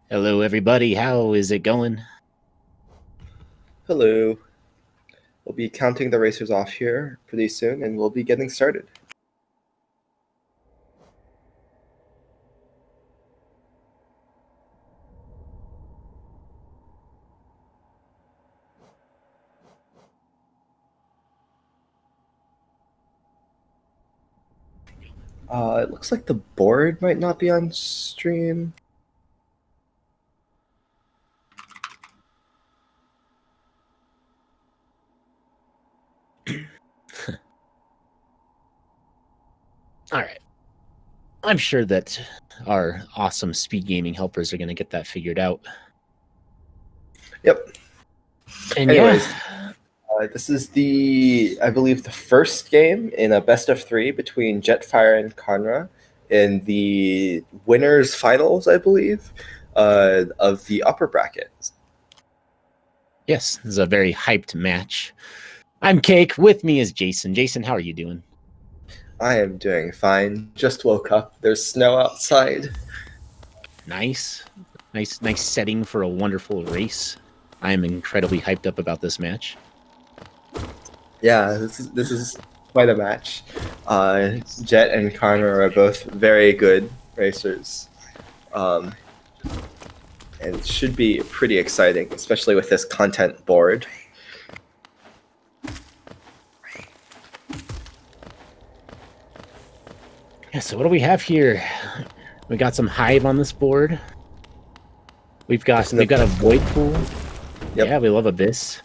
Hello, everybody. How is it going? Hello. We'll be counting the racers off here pretty soon, and we'll be getting started. It looks like the board might not be on stream. All right. I'm sure that our awesome SpeedGaming helpers are going to get that figured out. Yep. And Anyways, yeah, this is I believe, the first game in a best of 3 between Jetfire and Kanra in the winners finals, I believe, of the upper brackets. yes, this is a very hyped match. I'm Cake. With me is Jason. Jason, how are you doing? I am doing fine. Just woke up. There's snow outside. Nice setting for a wonderful race. I am incredibly hyped up about this match. Yeah, this is quite a match. Jet and Connor are both very good racers, and it should be pretty exciting, especially with this content board. Yeah, so what do we have here? We got some Hive on this board. We've got a Void Pool. Yep. Yeah, we love Abyss.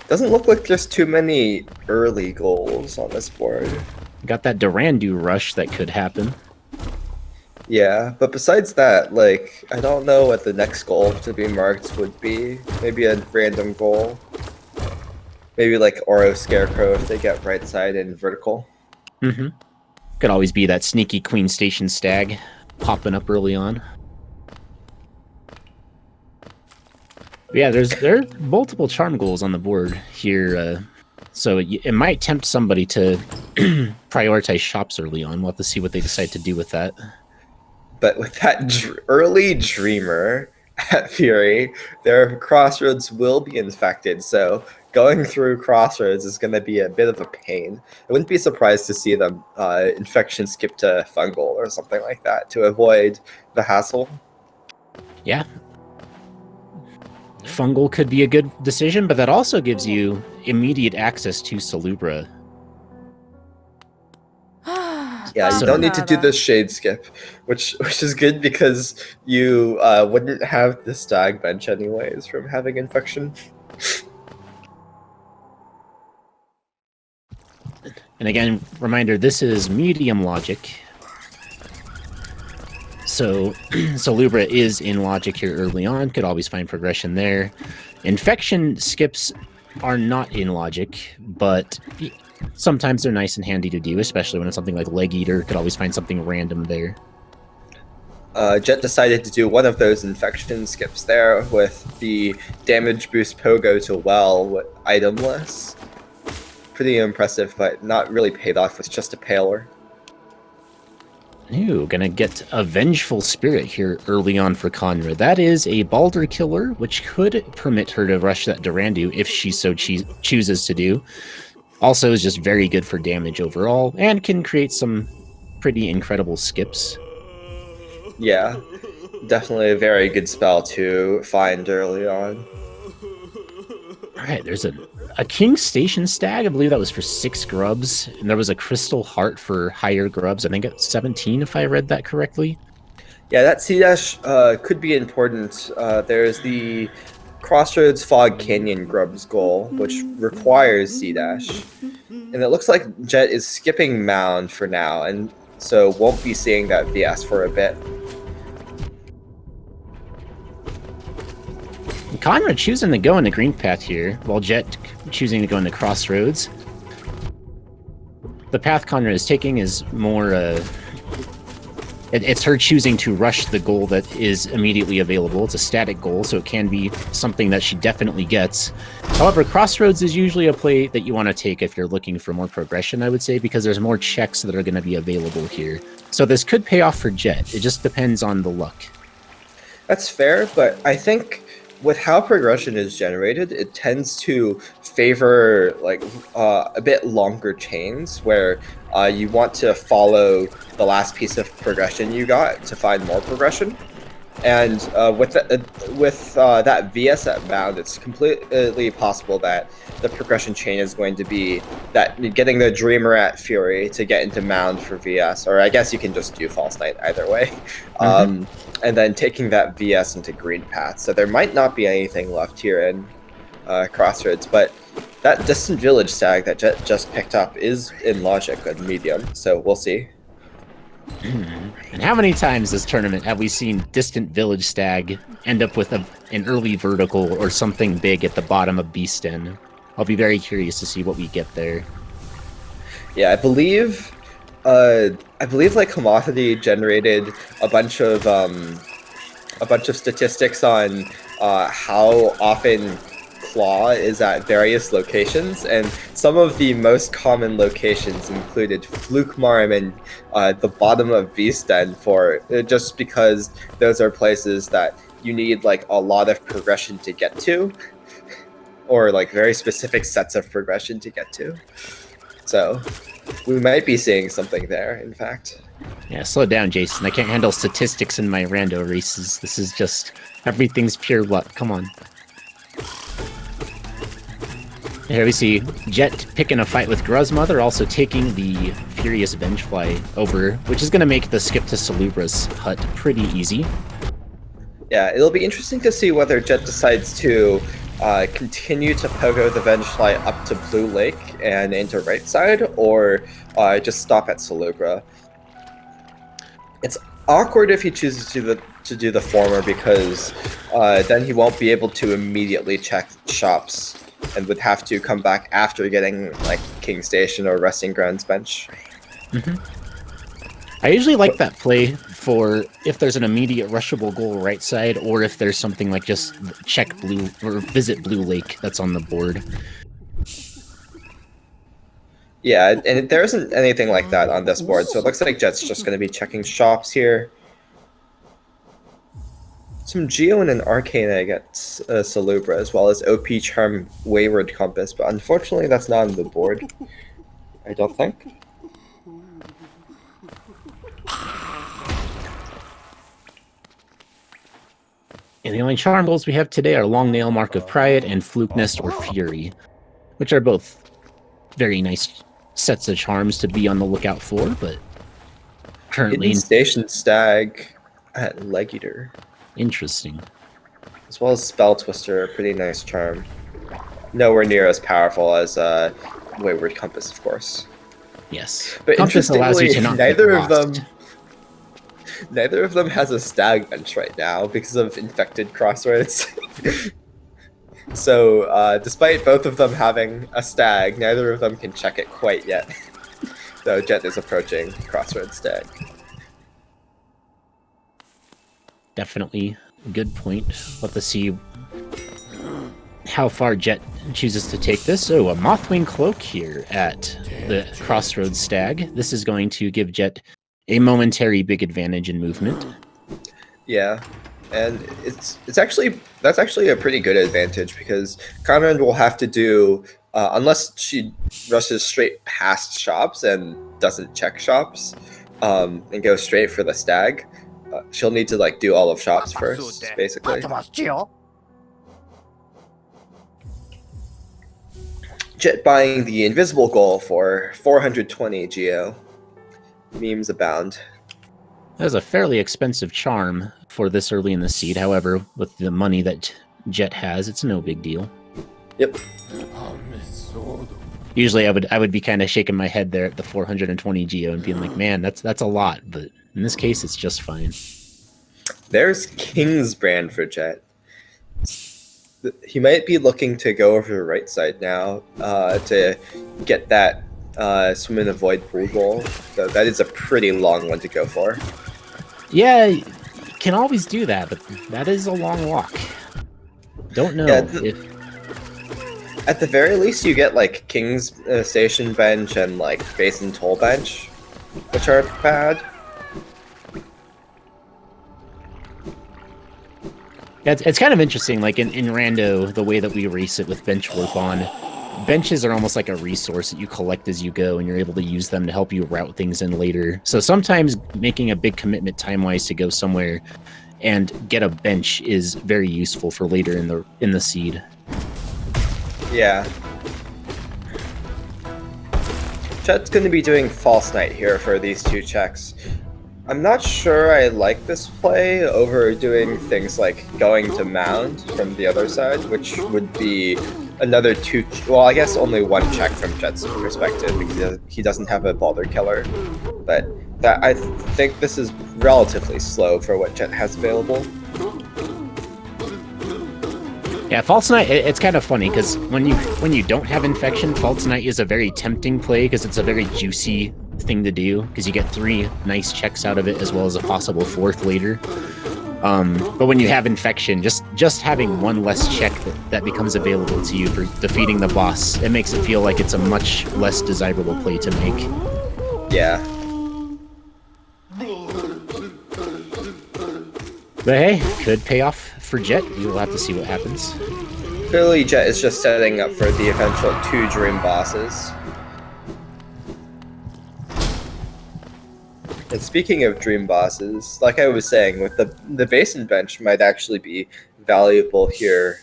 Doesn't look like there's too many early goals on this board. Got that Durandoo rush that could happen. Yeah, but besides that, like, I don't know what the next goal to be marked would be. Maybe a random goal. Maybe like Oro Scarecrow if they get right side and vertical. Mm-hmm. Could always be that sneaky Queen Station Stag popping up early on. But yeah, there are multiple charm goals on the board here, so it might tempt somebody to prioritize shops early on. We'll have to see what they decide to do with that. But with that early Dreamer at Fury, their Crossroads will be infected, so going through Crossroads is going to be a bit of a pain. I wouldn't be surprised to see them infection skip to Fungal or something like that to avoid the hassle. Yeah. Fungal could be a good decision, but that also gives you immediate access to Salubra. Yeah, you don't need to do the shade skip, which is good because you wouldn't have the stag bench anyways from having infection. And again, reminder, this is medium logic. So Salubra is in logic here early on, could always find progression there. Infection skips are not in logic, but sometimes they're nice and handy to do, especially when it's something like Leg Eater, could always find something random there. Jet decided to do one of those infection skips there with the damage boost Pogo to Well with itemless. Pretty impressive, but not really paid off with just a Paler. Ooh, gonna get a Vengeful Spirit here early on for Kanra. That is a Balder killer, which could permit her to rush that Durandoo if she so chooses to do. Also is just very good for damage overall, and can create some pretty incredible skips. Yeah, definitely a very good spell to find early on. Alright, there's a King Station Stag. I believe that was for 6 grubs, and there was a Crystal Heart for higher grubs. I think it's 17, if I read that correctly. Yeah, that C-Dash could be important. There's the Crossroads Fog Canyon Grubs goal, which requires C-Dash. And it looks like Jet is skipping Mound for now, and so won't be seeing that VS for a bit. Kanra choosing to go in the green path here, while Jet choosing to go in the Crossroads. The path Kanra is taking is more... It's her choosing to rush the goal that is immediately available. It's a static goal, so it can be something that she definitely gets. However, Crossroads is usually a play that you want to take if you're looking for more progression, I would say, because there's more checks that are going to be available here. So this could pay off for Jet. It just depends on the luck. That's fair, but I think with how progression is generated, it tends to favor like a bit longer chains where you want to follow the last piece of progression you got to find more progression. And with that VS at bound, it's completely possible that the progression chain is going to be that getting the Dreamer at Fury to get into Mound for VS, or I guess you can just do False Knight either way, and then taking that VS into Green Path. So there might not be anything left here in Crossroads, but that Distant Village tag that Jet just picked up is in Logic at medium, so we'll see. And how many times this tournament have we seen Distant Village Stag end up with an early vertical or something big at the bottom of Beast Den? I'll be very curious to see what we get there. Yeah, I believe like Commodity generated a bunch of statistics on how often Claw is at various locations, and some of the most common locations included Fluke Marm and the bottom of Beast Den, for just because those are places that you need like a lot of progression to get to, or like very specific sets of progression to get to. So we might be seeing something there, in fact. Yeah, slow down, Jason. I can't handle statistics in my rando races. This is just everything's pure luck. Come on. Here we see Jet picking a fight with Gruzmother, also taking the Furious Vengefly over, which is going to make the skip to Salubra's hut pretty easy. Yeah, it'll be interesting to see whether Jet decides to continue to pogo the Vengefly up to Blue Lake and into right side, or just stop at Salubra. It's awkward if he chooses to do the former, because then he won't be able to immediately check shops and would have to come back after getting like King Station or Resting Grounds bench. I usually like that play for if there's an immediate rushable goal right side, or if there's something like just check blue or visit Blue Lake that's on the board. Yeah, and there isn't anything like that on this board, so it looks like Jet's just going to be checking shops here. Some Geo and an Arcane egg at Salubra, as well as OP Charm Wayward Compass, but unfortunately that's not on the board, I don't think. And the only charm goals we have today are Long Nail, Mark of Pride, and Fluke Nest or Fury, which are both very nice sets of charms to be on the lookout for, but currently... Hidden Station Stag at Leg Eater. Interesting. As well as Spell Twister, a pretty nice charm. Nowhere near as powerful as Wayward Compass, of course. Yes. But Compass allows you to not neither get lost. Neither of them has a Stag bench right now because of Infected Crossroads. So, despite both of them having a Stag, neither of them can check it quite yet. Though Jet is approaching Crossroads Stag. Definitely a good point. Let's see how far Jet chooses to take this. Oh, a Mothwing Cloak here at the Crossroads Stag. This is going to give Jet a momentary big advantage in movement. Yeah, and that's actually a pretty good advantage, because Kanra will have to do unless she rushes straight past shops and doesn't check shops and goes straight for the Stag. She'll need to like do all of shops first, basically. Jet buying the invisible goal for 420 Geo. Memes abound. That is a fairly expensive charm for this early in the seed. However, with the money that Jet has, it's no big deal. Yep. Usually I would be kind of shaking my head there at the 420 Geo and being like, man, that's a lot, but in this case it's just fine. There's King's Brand for Jet. He might be looking to go over the right side now to get that swim and avoid pool goal. So that is a pretty long one to go for. Yeah, you can always do that, but that is a long walk. Don't know if... At the very least, you get like King's Station bench and like Basin Toll bench, which aren't bad. Yeah, it's kind of interesting, like in Rando, the way that we race it with bench warp on. Benches are almost like a resource that you collect as you go, and you're able to use them to help you route things in later. So sometimes making a big commitment time-wise to go somewhere and get a bench is very useful for later in the seed. Yeah. Jet's going to be doing False Knight here for these 2 checks. I'm not sure I like this play over doing things like going to Mound from the other side, which would be another 2... Well, I guess only 1 check from Jet's perspective, because he doesn't have a Baldur Killer. But I think this is relatively slow for what Jet has available. Yeah, False Knight, it's kind of funny, because when you don't have Infection, False Knight is a very tempting play, because it's a very juicy thing to do, because you get 3 nice checks out of it, as well as a possible 4th later. But when you have Infection, just having 1 less check that becomes available to you for defeating the boss, it makes it feel like it's a much less desirable play to make. Yeah. But hey, could pay off for Jet. We'll have to see what happens. Clearly, Jet is just setting up for the eventual 2 Dream bosses. And speaking of Dream bosses, like I was saying, with the Basin bench might actually be valuable here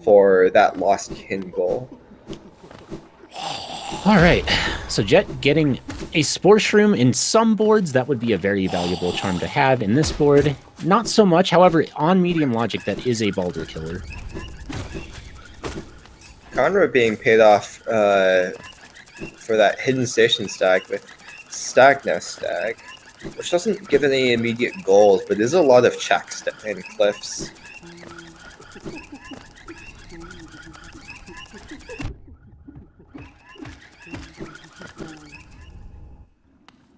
for that Lost Kin goal. All right, so Jet getting a Spore Shroom in some boards, that would be a very valuable charm to have. In this board, not so much. However, on medium logic, that is a Baldur Killer. Kanra being paid off for that Hidden Station stag with Stagness Stag, which doesn't give any immediate goals, but is a lot of checks and cliffs.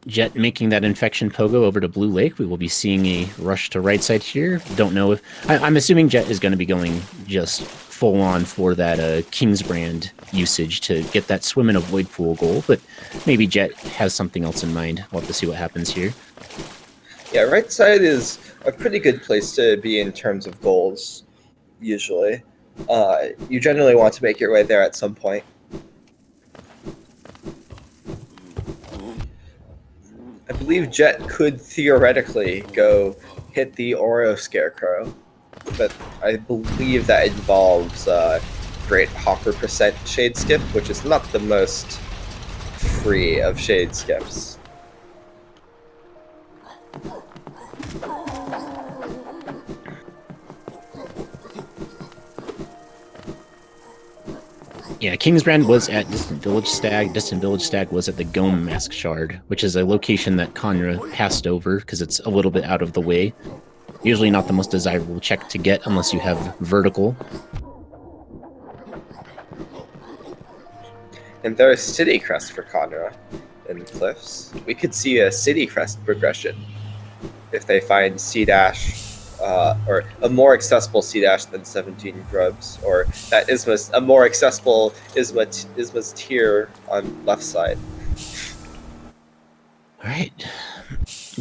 Jet making that Infection Pogo over to Blue Lake. We will be seeing a rush to right side here. Don't know if... I'm assuming Jet is going to be going just full on for that Kingsbrand usage to get that Swim in a Void Pool goal, but maybe Jet has something else in mind. We'll have to see what happens here. Yeah, right side is a pretty good place to be in terms of goals, usually. You generally want to make your way there at some point. I believe Jet could theoretically go hit the Oro Scarecrow, but I believe that involves Great Hopper percent Shade Skip, which is not the most free of Shade Skips. Yeah, Kingsbrand was at Distant Village Stag. Distant Village Stag was at the Gome Mask Shard, which is a location that Kanra passed over because it's a little bit out of the way. Usually not the most desirable check to get unless you have Vertical. And there's City Crest for Kanra in the cliffs. We could see a City Crest progression if they find C-Dash, or a more accessible C-Dash than 17 Grubs, or that Isma's, a more accessible Isma's tier on left side. Alright.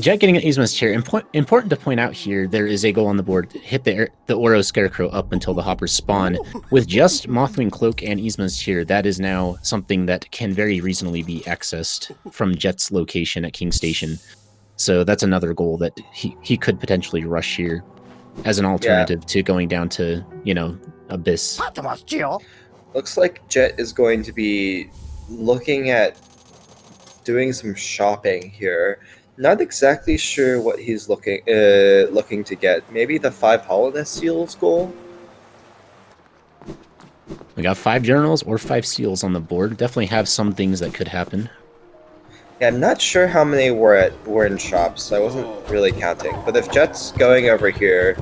Jet getting an Isma's tier. Important to point out here, there is a goal on the board to hit the Oro Scarecrow up until the hoppers spawn. With just Mothwing Cloak and Isma's tier, that is now something that can very reasonably be accessed from Jet's location at King Station. So that's another goal that he could potentially rush here as an alternative to going down to, you know, Abyss. Looks like Jet is going to be looking at doing some shopping here. Not exactly sure what he's looking to get. Maybe the 5 Hollowness Seals goal? We got 5 Journals or 5 Seals on the board. Definitely have some things that could happen. Yeah, I'm not sure how many were in shops, so I wasn't really counting. But if Jet's going over here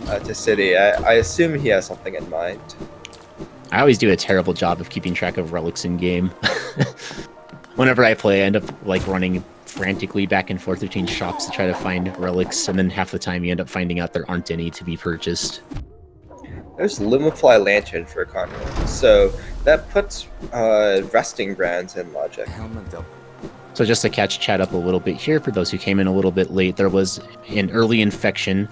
to City, I assume he has something in mind. I always do a terrible job of keeping track of relics in game. Whenever I play, I end up like running frantically back and forth between shops to try to find relics, and then half the time you end up finding out there aren't any to be purchased. There's Lumifly Lantern for Kanra, so that puts Resting Brands in logic. So just to catch chat up a little bit here, for those who came in a little bit late, there was an early infection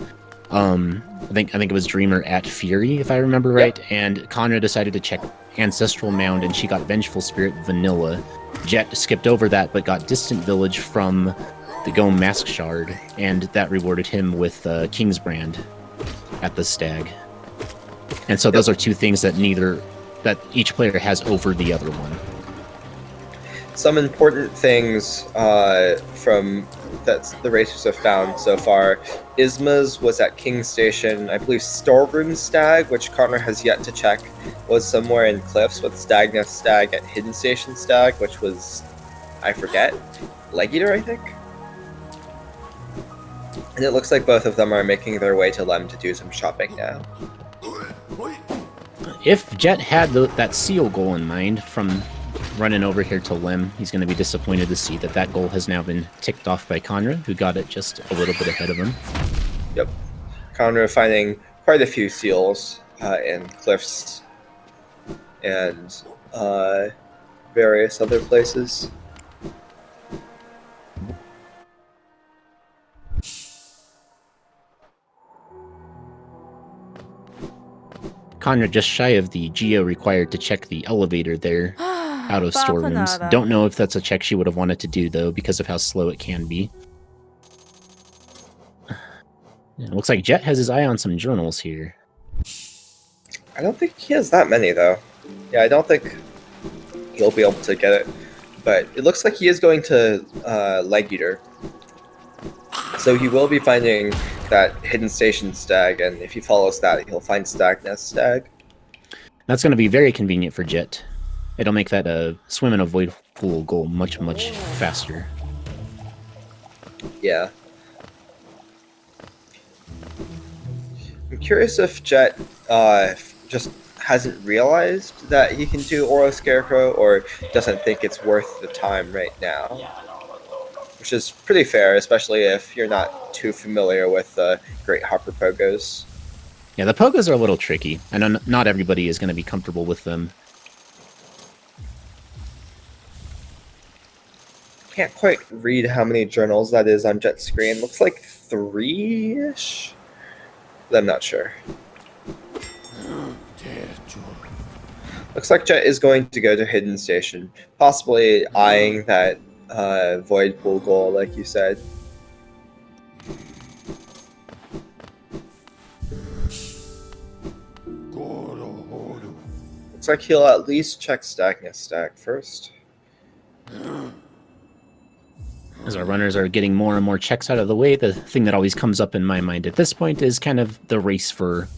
I think it was Dreamer at Fury, if I remember right, and Kanra decided to check Ancestral Mound, and she got Vengeful Spirit Vanilla. Jet skipped over that, but got Distant Village from the Gome Mask Shard, and that rewarded him with King's Brand at the Stag. And so those are two things that each player has over the other one. Some important things from that the racers have found so far. Isma's was at King Station. I believe Storeroom Stag, which Connor has yet to check, was somewhere in Cliffs, with Stagneth Stag at Hidden Station Stag, which was, I forget, Leg Eater, I think? And it looks like both of them are making their way to Lem to do some shopping now. If Jet had that seal goal in mind from running over here to Lem, he's going to be disappointed to see that goal has now been ticked off by Kanra, who got it just a little bit ahead of him. Yep. Kanra finding quite a few seals in Cliffs and various other places. Kanra just shy of the geo required to check the elevator there out of storerooms. Don't know if that's a check she would have wanted to do, though, because of how slow it can be. It looks like Jet has his eye on some journals here. I don't think he has that many, though. Yeah, I don't think he'll be able to get it. But it looks like he is going to Leg Eater. So he will be finding that Hidden Station Stag, and if he follows that, he'll find Stagneth Stag. That's going to be very convenient for Jet. It'll make that swim in a void pool goal much faster. Yeah. I'm curious if Jet just hasn't realized that he can do Oro Scarecrow, or doesn't think it's worth the time right now. Which is pretty fair, especially if you're not too familiar with Great Hopper Pogos. Yeah, the Pogos are a little tricky. I know not everybody is going to be comfortable with them. Can't quite read how many journals that is on Jet's screen. Looks like 3-ish? But I'm not sure. Looks like Jet is going to go to Hidden Station, possibly eyeing that void pool goal, like you said. Looks like he'll at least check Stagneth Stag first. As our runners are getting more and more checks out of the way, the thing that always comes up in my mind at this point is kind of the race for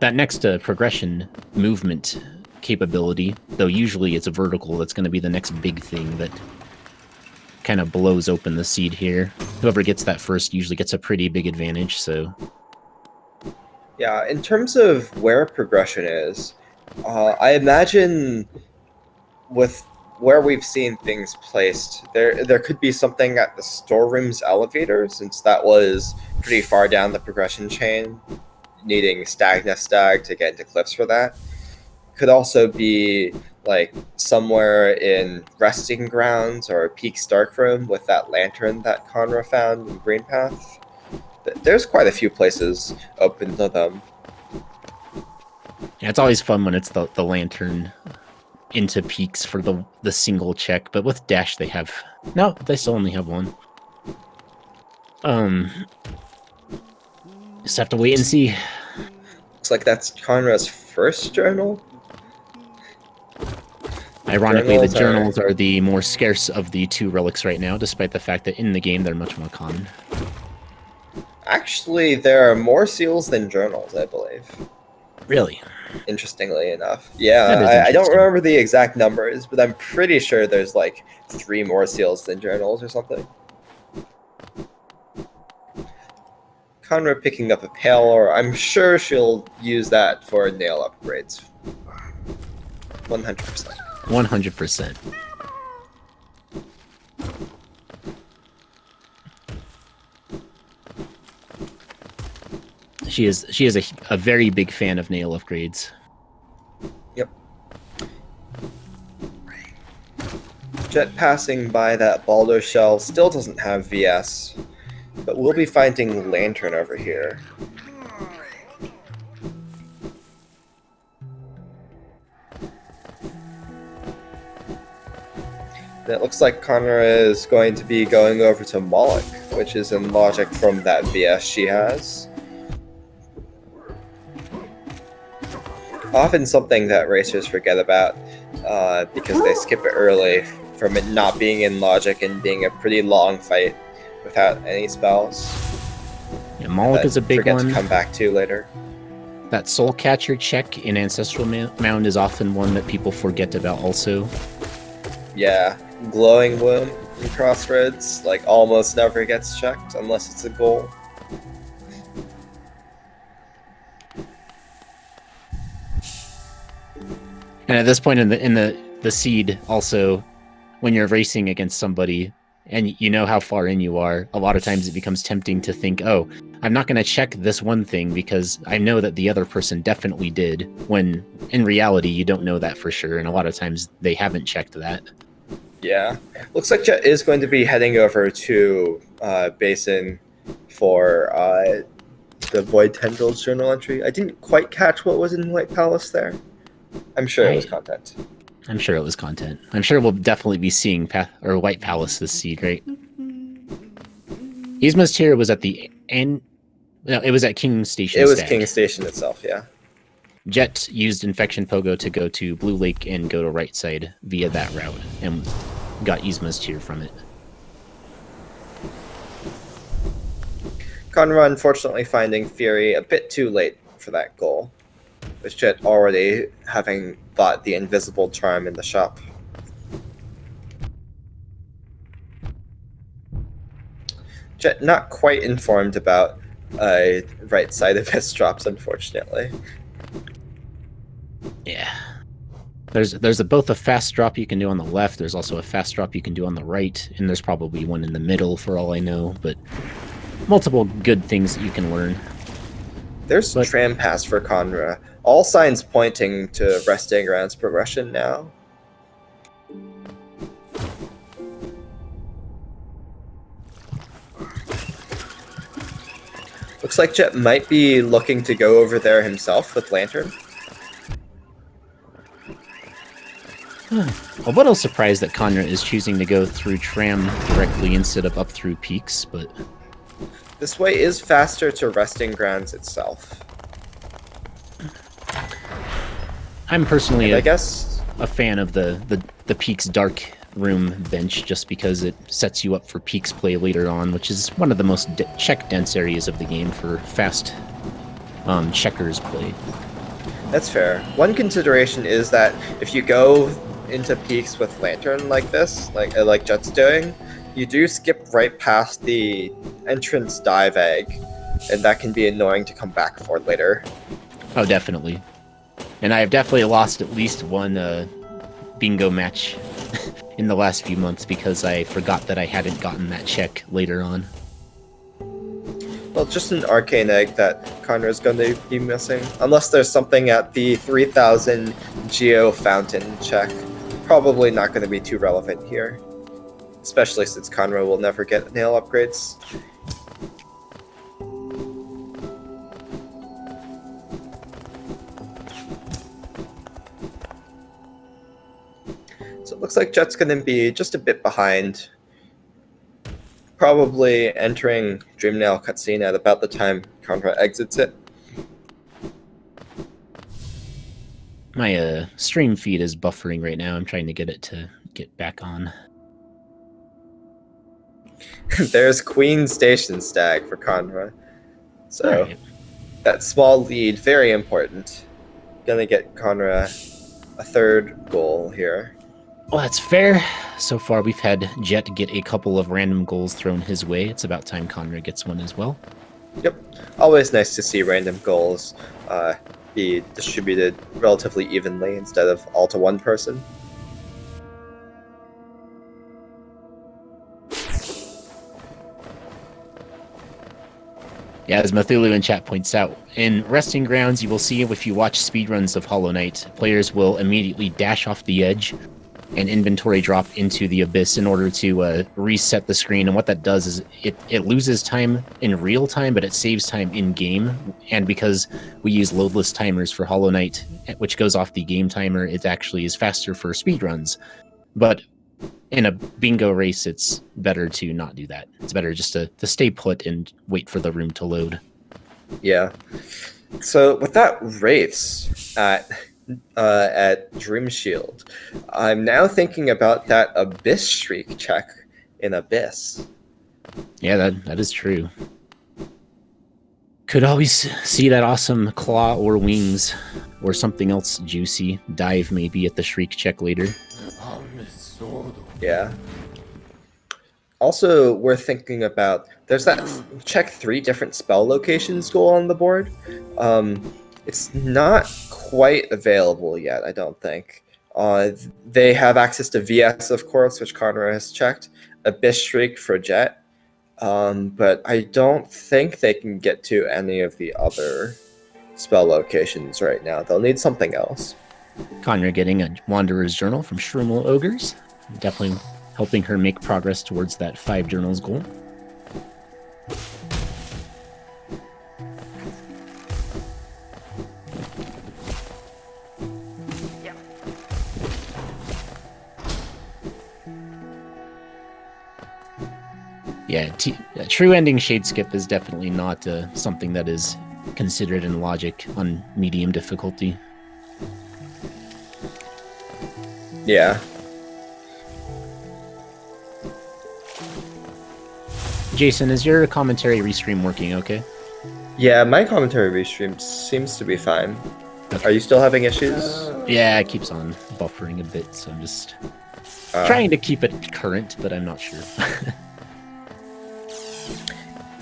that next progression movement capability, though usually it's a vertical. That's going to be the next big thing that kind of blows open the seed here. Whoever gets that first usually gets a pretty big advantage, so... Yeah, in terms of where progression is, I imagine with where we've seen things placed, there could be something at the storeroom's elevator, since that was pretty far down the progression chain, needing Stagneth Stag to get into Cliffs for that. Could also be like somewhere in Resting Grounds or Peaks Darkroom with that lantern that Kanra found in Green Path. There's quite a few places open to them. Yeah, it's always fun when it's the lantern into Peaks for the single check, but with Dash they have... No, they still only have one. Just have to wait and see. Looks like that's Kanra's first journal. Ironically, the journals are the more scarce of the two relics right now, despite the fact that in the game they're much more common. Actually, there are more seals than journals, I believe. Really? Interestingly enough. Yeah, I don't remember the exact numbers, but I'm pretty sure there's like 3 more seals than journals or something. Kanra picking up a Paler. I'm sure she'll use that for nail upgrades. 100%. 100%. She is a very big fan of nail upgrades. Yep. Jet passing by that Baldo shell still doesn't have VS. But we'll be finding Lantern over here. And it looks like Kanra is going to be going over to Moloch, which is in logic from that VS she has. Often something that racers forget about because they skip it early from it not being in logic and being a pretty long fight without any spells. Yeah, Moloch is a big forget one. To come back to later. That Soul Catcher check in Ancestral Mound is often one that people forget about also. Yeah, Glowing Womb in Crossroads like almost never gets checked unless it's a goal. And at this point in the seed, also, when you're racing against somebody and you know how far in you are, a lot of times it becomes tempting to think, oh, I'm not going to check this one thing because I know that the other person definitely did, when in reality you don't know that for sure, and a lot of times they haven't checked that. Yeah. Looks like Jet is going to be heading over to Basin for the Void Tendrils journal entry. I didn't quite catch what was in White Palace there. I'm sure it was content. I'm sure it was content. I'm sure we'll definitely be seeing White Palace this seed, right? Yzma's Tier was at the end. No, it was at King Station. It was Stag. King Station itself, yeah. Jet used Infection Pogo to go to Blue Lake and go to right side via that route, and got Yzma's Tier from it. Kanra unfortunately finding Fury a bit too late for that goal, with Jet already having bought the invisible charm in the shop. Jet not quite informed about right side of his drops, unfortunately. Yeah. There's both a fast drop you can do on the left, there's also a fast drop you can do on the right, and there's probably one in the middle for all I know, but multiple good things that you can learn. There's Tram Pass for Kanra. All signs pointing to Resting Grounds progression now. Looks like Jet might be looking to go over there himself with Lantern. A little surprised that Kanra is choosing to go through Tram directly instead of up through Peaks, but this way is faster to Resting Grounds itself. I'm personally I guess a fan of the Peaks Dark Room bench just because it sets you up for Peaks play later on, which is one of the most check-dense areas of the game for fast checkers play. That's fair. One consideration is that if you go into Peaks with Lantern like this, like Jet's doing, you do skip right past the entrance dive egg, and that can be annoying to come back for later. Oh, definitely. And I have definitely lost at least one bingo match in the last few months because I forgot that I hadn't gotten that check later on. Well, just an arcane egg that Kanra is going to be missing. Unless there's something at the 3000 Geo Fountain check. Probably not going to be too relevant here. Especially since Kanra will never get nail upgrades. So it looks like Jet's going to be just a bit behind. Probably entering Dreamnail cutscene at about the time Kanra exits it. My stream feed is buffering right now. I'm trying to get it to get back on. There's Queen Station Stag for Kanra. So right. That small lead, very important. Gonna get Kanra a third goal here. Well, that's fair. So far, we've had Jet get a couple of random goals thrown his way. It's about time Kanra gets one as well. Yep. Always nice to see random goals be distributed relatively evenly instead of all to one person. Yeah, as Mathulu in chat points out, in Resting Grounds, you will see if you watch speedruns of Hollow Knight, players will immediately dash off the edge, an inventory drop into the abyss in order to reset the screen. And what that does is it loses time in real time, but it saves time in game. And because we use loadless timers for Hollow Knight, which goes off the game timer, it actually is faster for speedruns. But in a bingo race, it's better to not do that. It's better just to stay put and wait for the room to load. Yeah. So with that race at Dream Shield, I'm now thinking about that Abyss streak check in Abyss. Yeah, that is true. Could always see that awesome claw or wings or something else juicy. Dive maybe at the shriek check later. Yeah. Also, we're thinking about, there's that check 3 different spell locations goal on the board. It's not quite available yet, I don't think. They have access to VS, of course, which Kanra has checked. Abyss Shriek for Jet. But I don't think they can get to any of the other spell locations right now. They'll need something else. Kanra getting a Wanderer's Journal from Shroomel Ogres. Definitely helping her make progress towards that 5 journals goal. Yeah, true ending shade skip is definitely not something that is considered in logic on medium difficulty. Yeah. Jason, is your commentary restream working okay? Yeah, my commentary restream seems to be fine. Okay. Are you still having issues? Yeah, it keeps on buffering a bit, so I'm just trying to keep it current, but I'm not sure.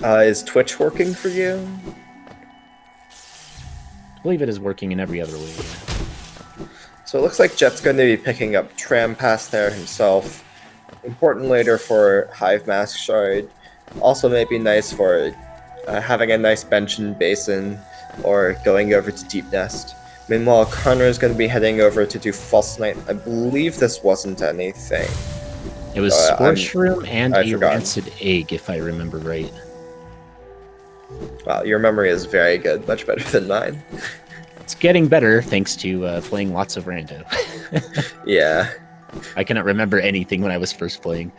Is Twitch working for you? I believe it is working in every other way. Yeah. So it looks like Jet's going to be picking up Tram Pass there himself. Important later for Hive Mask Shard. Also maybe nice for having a nice bench in Basin or going over to Deep Nest. Meanwhile, Connor is going to be heading over to do False Night. I believe this wasn't anything. It was Scorch Room and a Rancid Egg, if I remember right. Wow, your memory is very good. Much better than mine. It's getting better thanks to playing lots of Rando. Yeah. I cannot remember anything when I was first playing.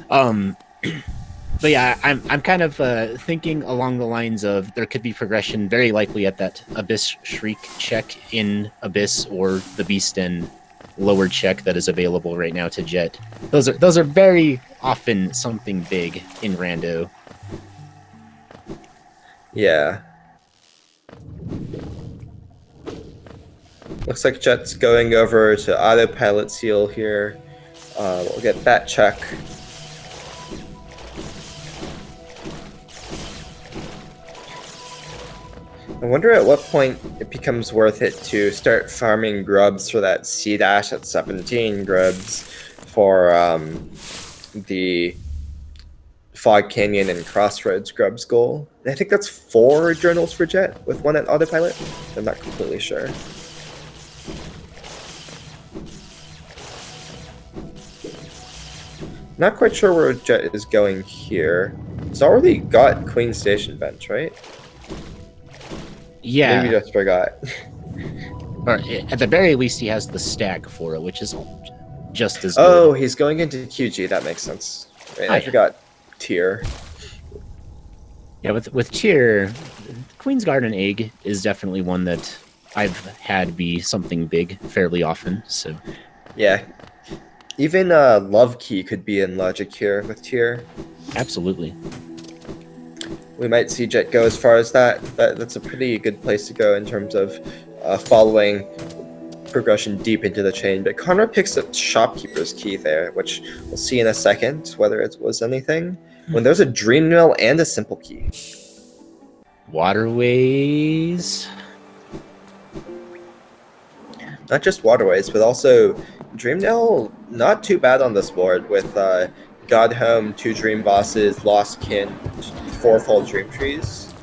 But yeah, I'm kind of thinking along the lines of there could be progression very likely at that Abyss Shriek check in Abyss or the Beast Den lower check that is available right now to Jet. Those are very often something big in Rando. Yeah. Looks like Jet's going over to Autopilot Seal here. We'll get that check. I wonder at what point it becomes worth it to start farming grubs for that C-dash at 17 grubs for the Fog Canyon and Crossroads grubs goal. I think that's 4 journals for Jet with 1 at Autopilot. I'm not completely sure. Not quite sure where Jet is going here. He's already got Queen Station Bench, right? Yeah. Maybe just forgot. Or at the very least, he has the stag for it, which is just as good. Oh, he's going into QG. That makes sense. Right, I forgot Tier. Yeah, with Tier, Queen's Garden Egg is definitely one that I've had be something big fairly often. So yeah, even Love Key could be in logic here with Tier. Absolutely. We might see Jet go as far as that. That's a pretty good place to go in terms of following progression deep into the chain. But Connor picks up Shopkeeper's Key there, which we'll see in a second whether it was anything. When there's a Dream Mill and a Simple Key. Waterways. Not just Waterways, but also Dream Mill, not too bad on this board with God Home, 2 Dream Bosses, Lost Kin, 4-fold Dream Trees.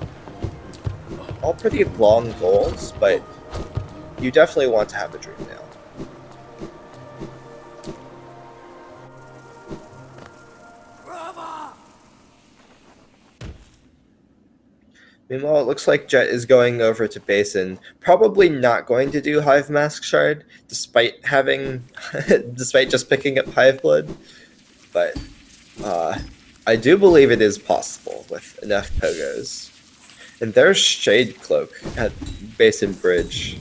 All pretty long goals, but you definitely want to have a Dream Nail. Meanwhile, it looks like Jet is going over to Basin, probably not going to do Hive Mask Shard, despite having, despite just picking up Hive Blood. But I do believe it is possible with enough pogos. And there's Shade Cloak at Basin Bridge.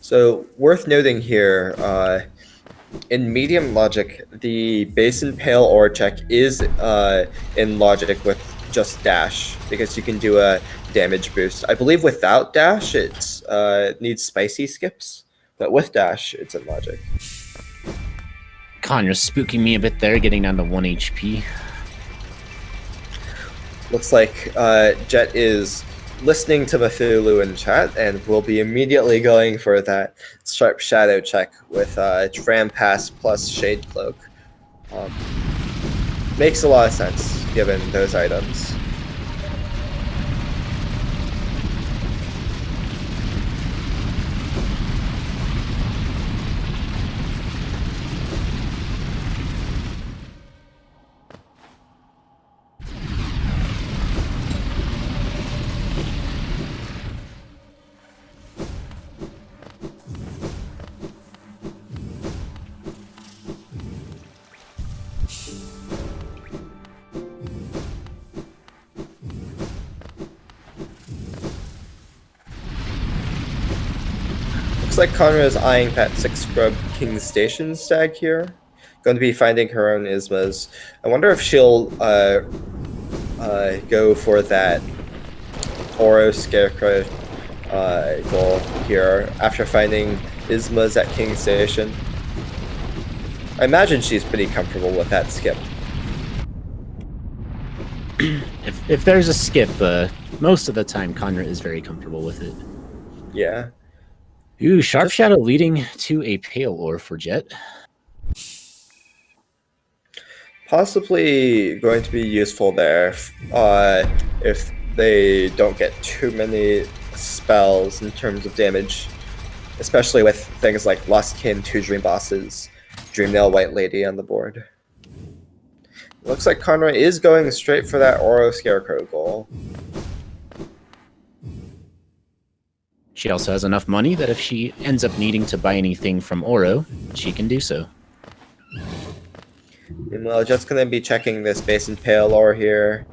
So worth noting here, in medium logic, the Basin Pale Ore check is in logic with just dash, because you can do a damage boost. I believe without dash, it needs spicy skips, but with dash, it's in logic. Kanra's spooking me a bit there, getting down to 1 HP. Looks like Jet is listening to Cthulhu in chat and will be immediately going for that sharp shadow check with Tram Pass plus Shade Cloak. Makes a lot of sense given those items. Looks like Kanra is eyeing that 6 Scrub King Station stag here. Going to be finding her own Ismas. I wonder if she'll go for that Oro Scarecrow goal here after finding Ismas at King Station. I imagine she's pretty comfortable with that skip. If there's a skip, most of the time Kanra is very comfortable with it. Yeah. Ooh, Sharp Shadow leading to a Pale Ore for Jet. Possibly going to be useful there if they don't get too many spells in terms of damage, especially with things like Lustkin, 2 Dream Bosses, Dreamnail White Lady on the board. Looks like Kanra is going straight for that Oro Scarecrow goal. She also has enough money that if she ends up needing to buy anything from Oro, she can do so. Meanwhile, just going to be checking this Basin Pale Ore here.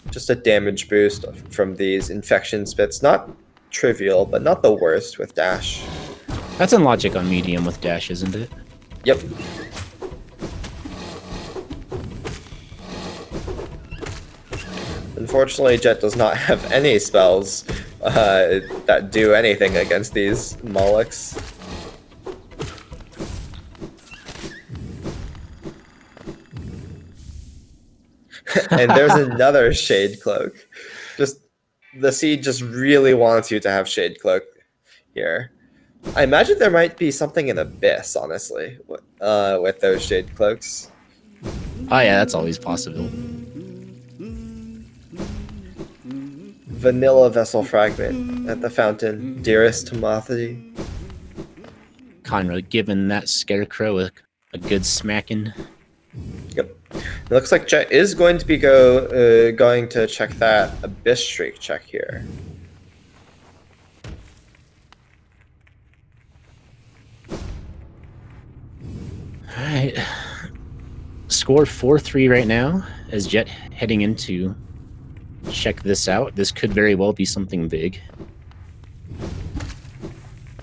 Just a damage boost from these Infection Spits. Not trivial, but not the worst with dash. That's in logic on medium with dash, isn't it? Yep. Unfortunately, Jet does not have any spells that do anything against these Molochs. And there's another Shade Cloak. Just the seed just really wants you to have Shade Cloak here. I imagine there might be something in Abyss, honestly, with those Shade Cloaks. Oh yeah, that's always possible. Vanilla Vessel Fragment at the fountain. Dearest Timothy. Kanra giving that Scarecrow a good smacking. Yep. It looks like Jet is going to be going to check that Abyss Streak check here. Alright. Score 4-3 right now as Jet heading into check this out. This could very well be something big.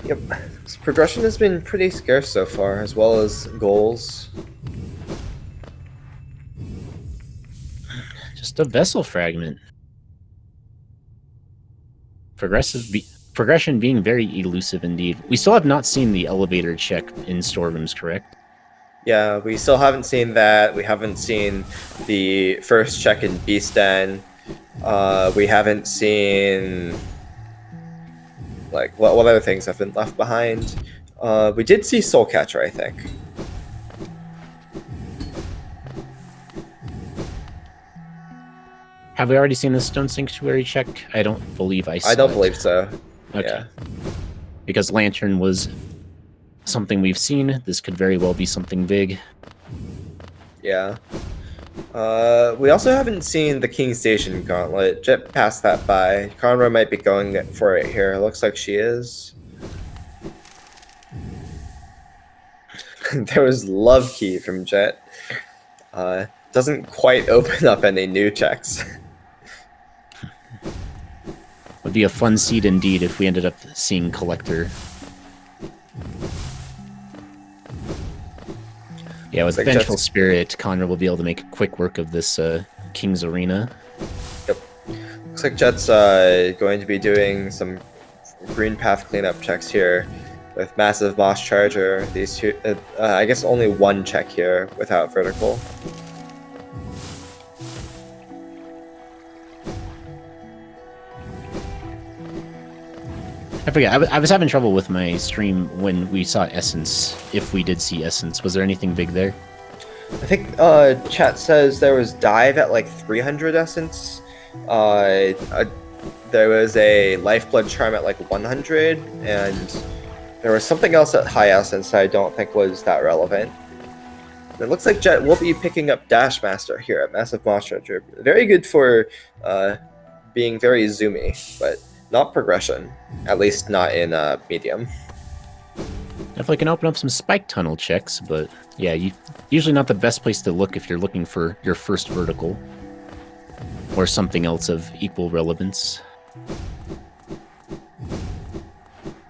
Yep. This progression has been pretty scarce so far, as well as goals. Just a vessel fragment. Progression being very elusive indeed. We still have not seen the elevator check in storerooms, correct? Yeah, we still haven't seen that. We haven't seen the first check in Beast Den. We haven't seen like what other things have been left behind. We did see Soulcatcher, I think. Have we already seen the Stone Sanctuary check? I don't believe I saw I don't it. believe so. Okay. Yeah. Because Lantern was something we've seen. This could very well be something big. Yeah. We also haven't seen the King Station Gauntlet. Jet passed that by. Kanra might be going for it here. Looks like she is. There was Love Key from Jet. Doesn't quite open up any new checks. Would be a fun seed indeed if we ended up seeing Collector. Yeah, with Like Vengeful Jet's... Spirit, Conrad will be able to make quick work of this King's Arena. Yep. Looks like Jet's going to be doing some green path cleanup checks here with Massive Moss Charger. These two, I guess only one check here without vertical. I forget, I was having trouble with my stream when we saw Essence, if we did see Essence. Was there anything big there? I think chat says there was dive at like 300 essence. There was a lifeblood charm at like 100, and there was something else at high essence I don't think was that relevant. It looks like Jet will be picking up Dash Master here at Massive Moss Charger. Very good for being very zoomy, but not progression. At least not in medium. Definitely can open up some spike tunnel checks, but yeah, usually not the best place to look if you're looking for your first vertical. Or something else of equal relevance.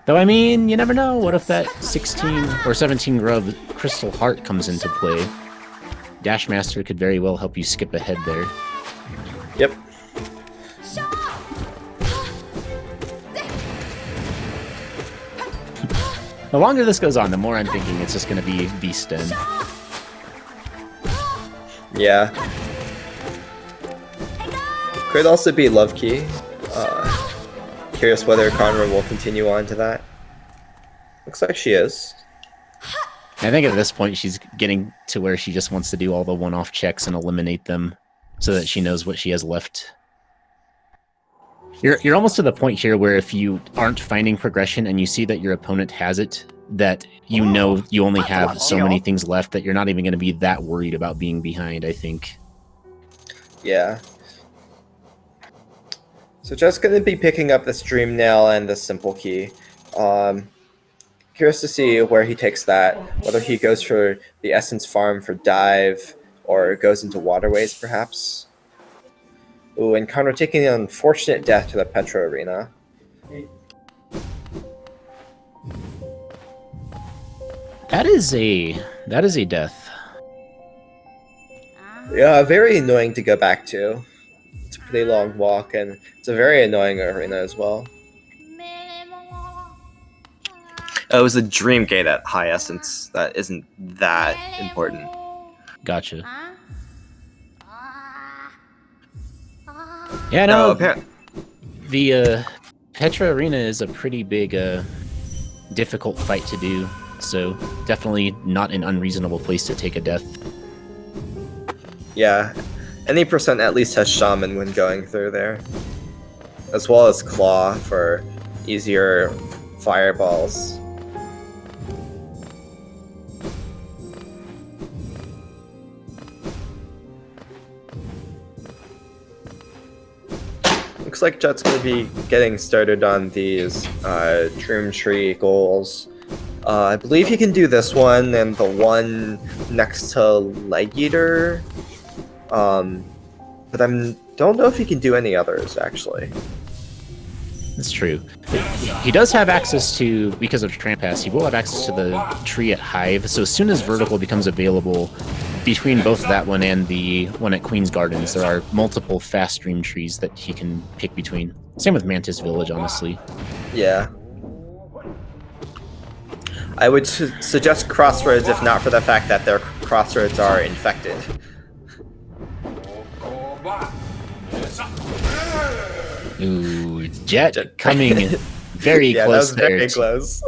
Though, I mean, you never know. What if that 16 or 17 grub Crystal Heart comes into play? Dash Master could very well help you skip ahead there. Yep. The longer this goes on, the more I'm thinking it's just going to be Beast Den. Yeah. Could also be Love Key. Curious whether Kanra will continue on to that. Looks like she is. I think at this point she's getting to where she just wants to do all the one-off checks and eliminate them so that she knows what she has left. You're almost to the point here where if you aren't finding progression and you see that your opponent has it, that you know you only have so many things left that you're not even going to be that worried about being behind, I think. Yeah. So just going to be picking up the Stream Nail and the Simple Key. Curious to see where he takes that, whether he goes for the Essence Farm for Dive or goes into Waterways perhaps. Ooh, and Kanra taking an unfortunate death to the Petra Arena. That is a death. Yeah, very annoying to go back to. It's a pretty long walk, and it's a very annoying arena as well. It was a Dream Gate at high essence. That isn't that important. Gotcha. Yeah, no. The Petra Arena is a pretty big, difficult fight to do. So definitely not an unreasonable place to take a death. Yeah, any percent at least has Shaman when going through there. As well as Claw for easier fireballs. Looks like Jet's going to be getting started on these Troom Tree goals. I believe he can do this one and the one next to Leg Eater. But I don't know if he can do any others, actually. That's true. He does have access to, because of Tramp Pass, he will have access to the tree at Hive. So as soon as Vertical becomes available, between both that one and the one at Queen's Gardens, there are multiple fast stream trees that he can pick between. Same with Mantis Village, honestly. Yeah. I would suggest Crossroads if not for the fact that their Crossroads are infected. Ooh, Jet coming very yeah, close that was there. very close.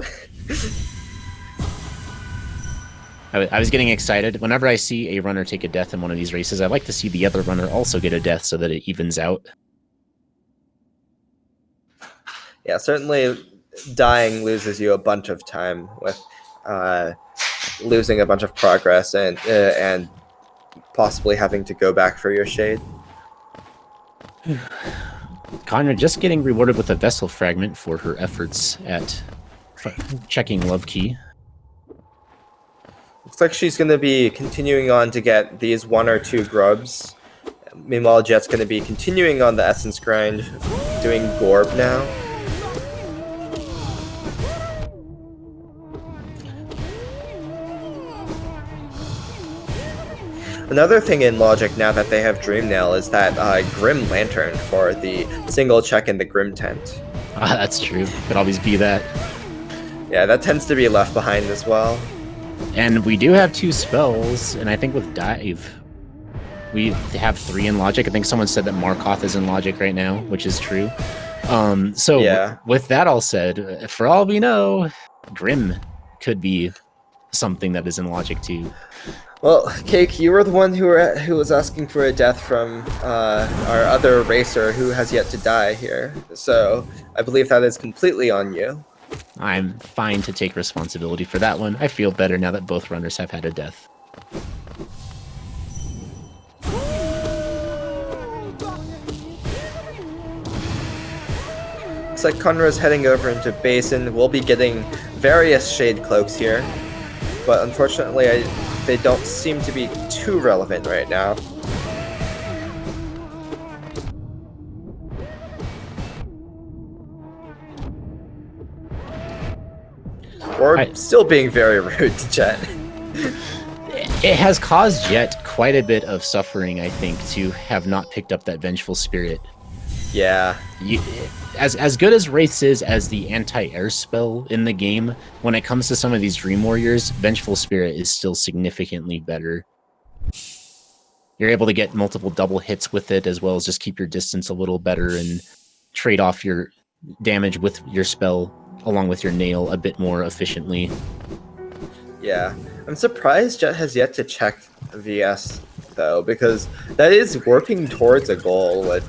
I was getting excited. Whenever I see a runner take a death in one of these races, I like to see the other runner also get a death so that it evens out. Yeah, certainly dying loses you a bunch of time with losing a bunch of progress and possibly having to go back for your shade. Kanra just getting rewarded with a vessel fragment for her efforts at checking Love Key. Looks like she's going to be continuing on to get these 1 or 2 grubs. Meanwhile, Jet's going to be continuing on the essence grind, doing Gorb now. Another thing in Logic now that they have Dream Nail is that Grim Lantern for the single check in the Grim Tent. That's true. Could always be that. Yeah, that tends to be left behind as well. And we do have 2 spells, and I think with Dive, we have 3 in Logic. I think someone said that Markoth is in Logic right now, which is true. So yeah. With that all said, for all we know, Grim could be something that is in Logic too. Well, Cake, you were the one who was asking for a death from our other racer who has yet to die here. So I believe that is completely on you. I'm fine to take responsibility for that one. I feel better now that both runners have had a death. Looks like Kanra is heading over into Basin. We'll be getting various Shade Cloaks here. But unfortunately, they don't seem to be too relevant right now. Or still being very rude to Jet. It has caused Jet quite a bit of suffering, I think, to have not picked up that Vengeful Spirit. Yeah. As good as Wraiths is as the anti-air spell in the game, when it comes to some of these Dream Warriors, Vengeful Spirit is still significantly better. You're able to get multiple double hits with it, as well as just keep your distance a little better and trade off your damage with your spell along with your nail a bit more efficiently. Yeah. I'm surprised Jet has yet to check VS, though, because that is working towards a goal with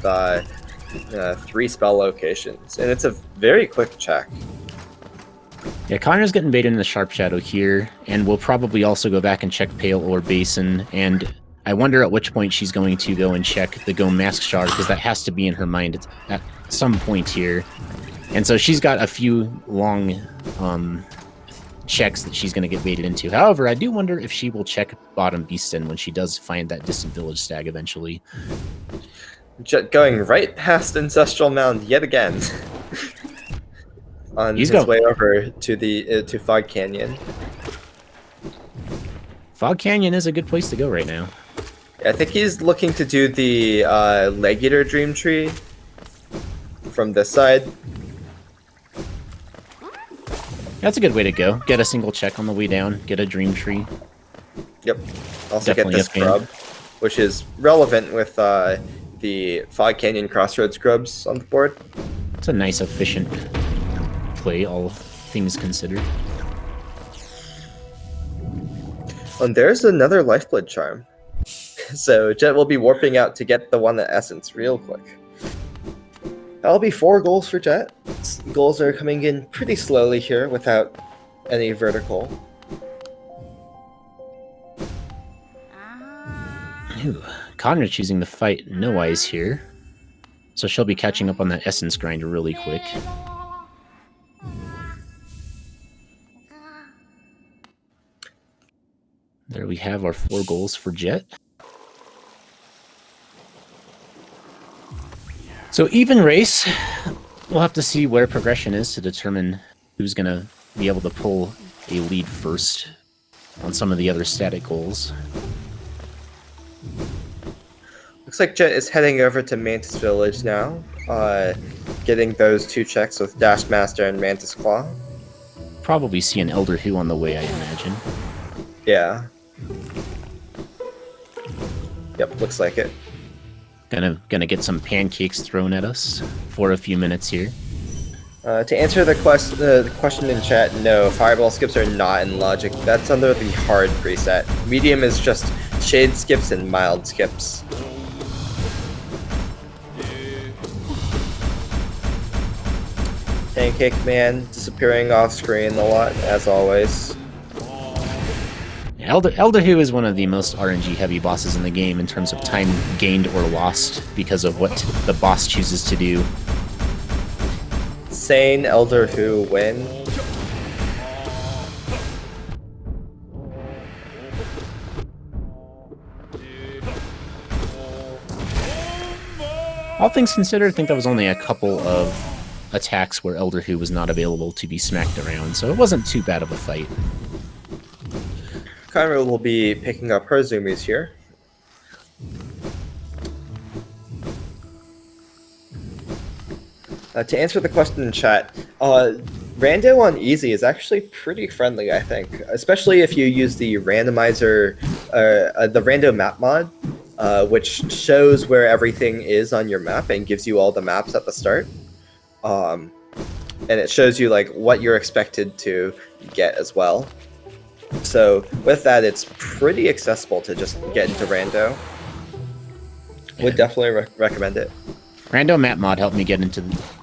3 spell locations, and it's a very quick check. Yeah, Connor's getting baited in the Sharp Shadow here, and we'll probably also go back and check Pale or Basin, and I wonder at which point she's going to go and check the Go Mask Shard, because that has to be in her mind at some point here. And so she's got a few long checks that she's going to get baited into. However, I do wonder if she will check Bottom Beastin when she does find that Distant Village stag eventually. Jet going right past Ancestral Mound yet again. On his way over to the to Fog Canyon. Fog Canyon is a good place to go right now. I think he's looking to do the Leg Eater Dream Tree from this side. That's a good way to go. Get a single check on the way down, get a Dream Tree. Yep. Also Definitely get the Scrub, which is relevant with the Fog Canyon Crossroads Scrubs on the board. It's a nice, efficient play, all things considered. And there's another Lifeblood Charm. So Jet will be warping out to get the one at Essence real quick. That'll be 4 goals for Jet. Goals are coming in pretty slowly here without any vertical. Ooh, Conra choosing to fight No Eyes here. So she'll be catching up on that Essence grind really quick. There we have our 4 goals for Jet. So even race, we'll have to see where progression is to determine who's going to be able to pull a lead first on some of the other static goals. Looks like Jet is heading over to Mantis Village now, getting those 2 checks with Dash Master and Mantis Claw. Probably see an Elder Who on the way, I imagine. Yeah. Yep, looks like it. Gonna get some pancakes thrown at us for a few minutes here. To answer the question in chat, no, fireball skips are not in logic. That's under the hard preset. Medium is just shade skips and mild skips. Pancake Man disappearing off screen a lot, as always. Elder Who is one of the most RNG heavy bosses in the game in terms of time gained or lost because of what the boss chooses to do. Sane Elder Who win. All things considered, I think there was only a couple of attacks where Elder Who was not available to be smacked around, so it wasn't too bad of a fight. Kanra will be picking up her zoomies here. To answer the question in chat, Rando on easy is actually pretty friendly, I think, especially if you use the randomizer, the rando map mod, which shows where everything is on your map and gives you all the maps at the start. And it shows you like what you're expected to get as well. So with that, it's pretty accessible to just get into Rando. Would definitely recommend it. Rando map mod helped me get into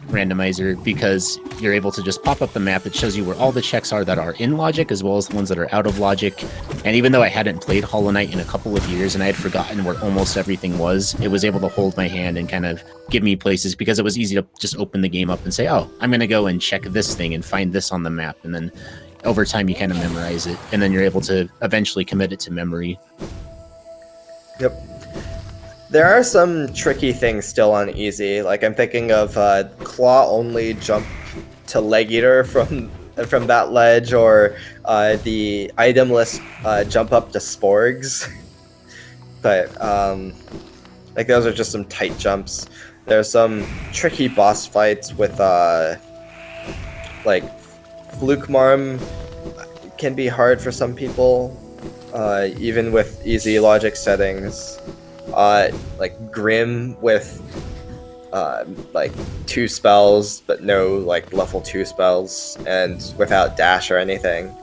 Randomizer because you're able to just pop up the map. It shows you where all the checks are that are in logic as well as the ones that are out of logic. And even though I hadn't played Hollow Knight in a couple of years and I had forgotten where almost everything was, it was able to hold my hand and kind of give me places because it was easy to just open the game up and say, oh, I'm going to go and check this thing and find this on the map. And then over time you kind of memorize it. And then you're able to eventually commit it to memory. Yep. There are some tricky things still on easy. Like I'm thinking of claw only jump to leg eater from that ledge, or the itemless jump up to sporgs. But like those are just some tight jumps. There's some tricky boss fights with like Fluke Marm can be hard for some people, even with easy logic settings. Like Grim with like 2 spells but no like level 2 spells and without dash or anything.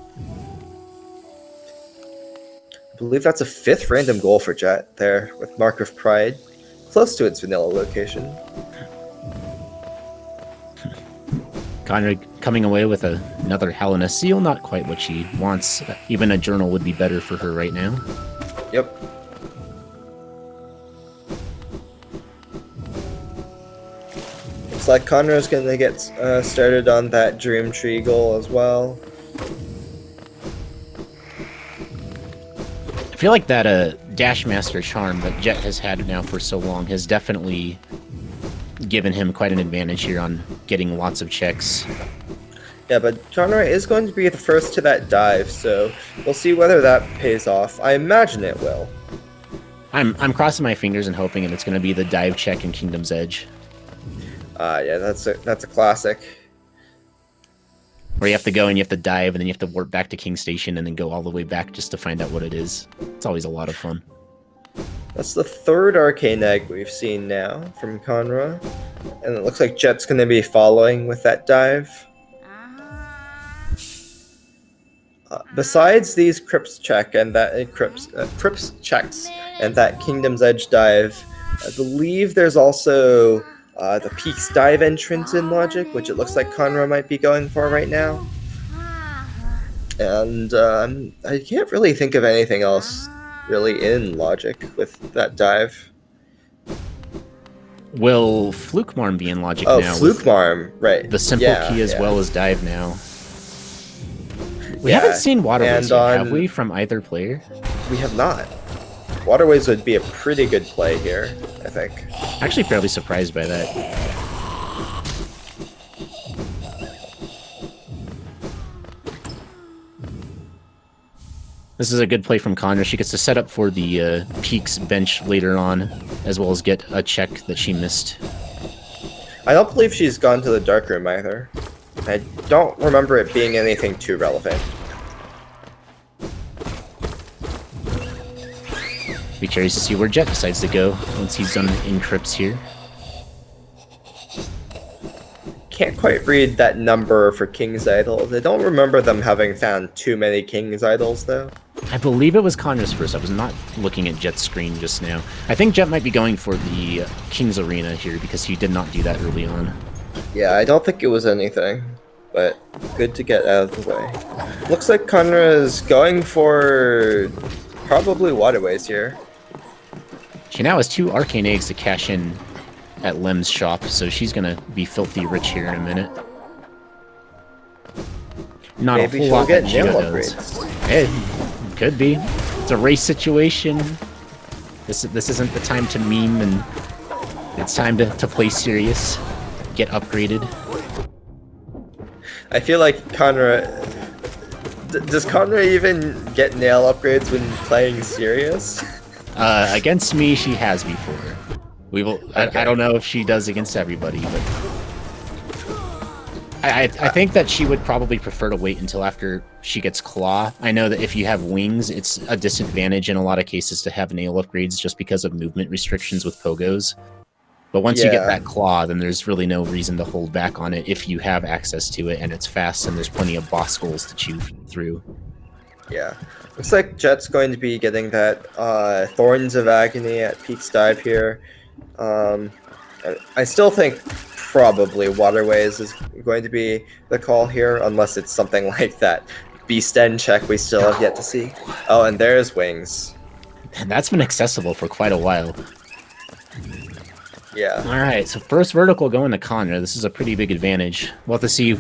I believe that's a 5th random goal for Jet there with Mark of Pride, close to its vanilla location. Kanra coming away with another Hell in a Seal, not quite what she wants. Even a journal would be better for her right now. Yep. Looks like Conrad's gonna get started on that Dream Tree goal as well. I feel like that Dash Master charm that Jet has had now for so long has definitely given him quite an advantage here on getting lots of checks. Yeah, but Conrad is going to be the first to that dive, so we'll see whether that pays off. I imagine it will. I'm crossing my fingers and hoping that it's going to be the dive check in Kingdom's Edge. Yeah, that's a classic. Where you have to go and you have to dive and then you have to warp back to King Station and then go all the way back just to find out what it is. It's always a lot of fun. That's the 3rd arcane egg we've seen now from Kanra. And it looks like Jet's going to be following with that dive. Besides these Crypts check and that Crypts checks and that Kingdom's Edge dive, I believe there's also the Peaks dive entrance in logic, which it looks like Kanra might be going for right now. And I can't really think of anything else really in logic with that dive. Will Fluke Marm be in logic now? Oh, Fluke Marm, right. The simple key as well as dive now. We haven't seen Waterways yet, have we, from either player? We have not. Waterways would be a pretty good play here, I think. Actually fairly surprised by that. This is a good play from Kanra. She gets to set up for the Peaks bench later on, as well as get a check that she missed. I don't believe she's gone to the dark room either. I don't remember it being anything too relevant. Be curious to see where Jet decides to go once he's done in Crypts here. can't quite read that number for King's Idols. I don't remember them having found too many King's Idols, though. I believe it was Kanra's first. I was not looking at Jet's screen just now. I think Jet might be going for the King's Arena here because he did not do that early on. Yeah, I don't think it was anything, but good to get out of the way. Looks like Kanra is going for probably Waterways here. She now has 2 Arcane Eggs to cash in at Lem's shop, so she's going to be filthy rich here in a minute. Not Maybe a whole she'll lot get that nail Geo does. upgrades. It could be. It's a race situation. This isn't the time to meme, and it's time to play serious. Get upgraded. I feel like Kanra... does Kanra even get nail upgrades when playing serious? Against me, she has before. We will. Okay. I don't know if she does against everybody, but I think that she would probably prefer to wait until after she gets Claw. I know that if you have Wings, it's a disadvantage in a lot of cases to have nail upgrades just because of movement restrictions with Pogos. But once you get that Claw, then there's really no reason to hold back on it if you have access to it and it's fast and there's plenty of boss goals to chew through. Yeah. Looks like Jet's going to be getting that Thorns of Agony at Peak's Dive here. I still think probably Waterways is going to be the call here, unless it's something like that Beast End check we still have yet to see. Oh, and there's Wings. And that's been accessible for quite a while. Yeah. Alright, so first vertical going to Kanra. This is a pretty big advantage. We'll have to see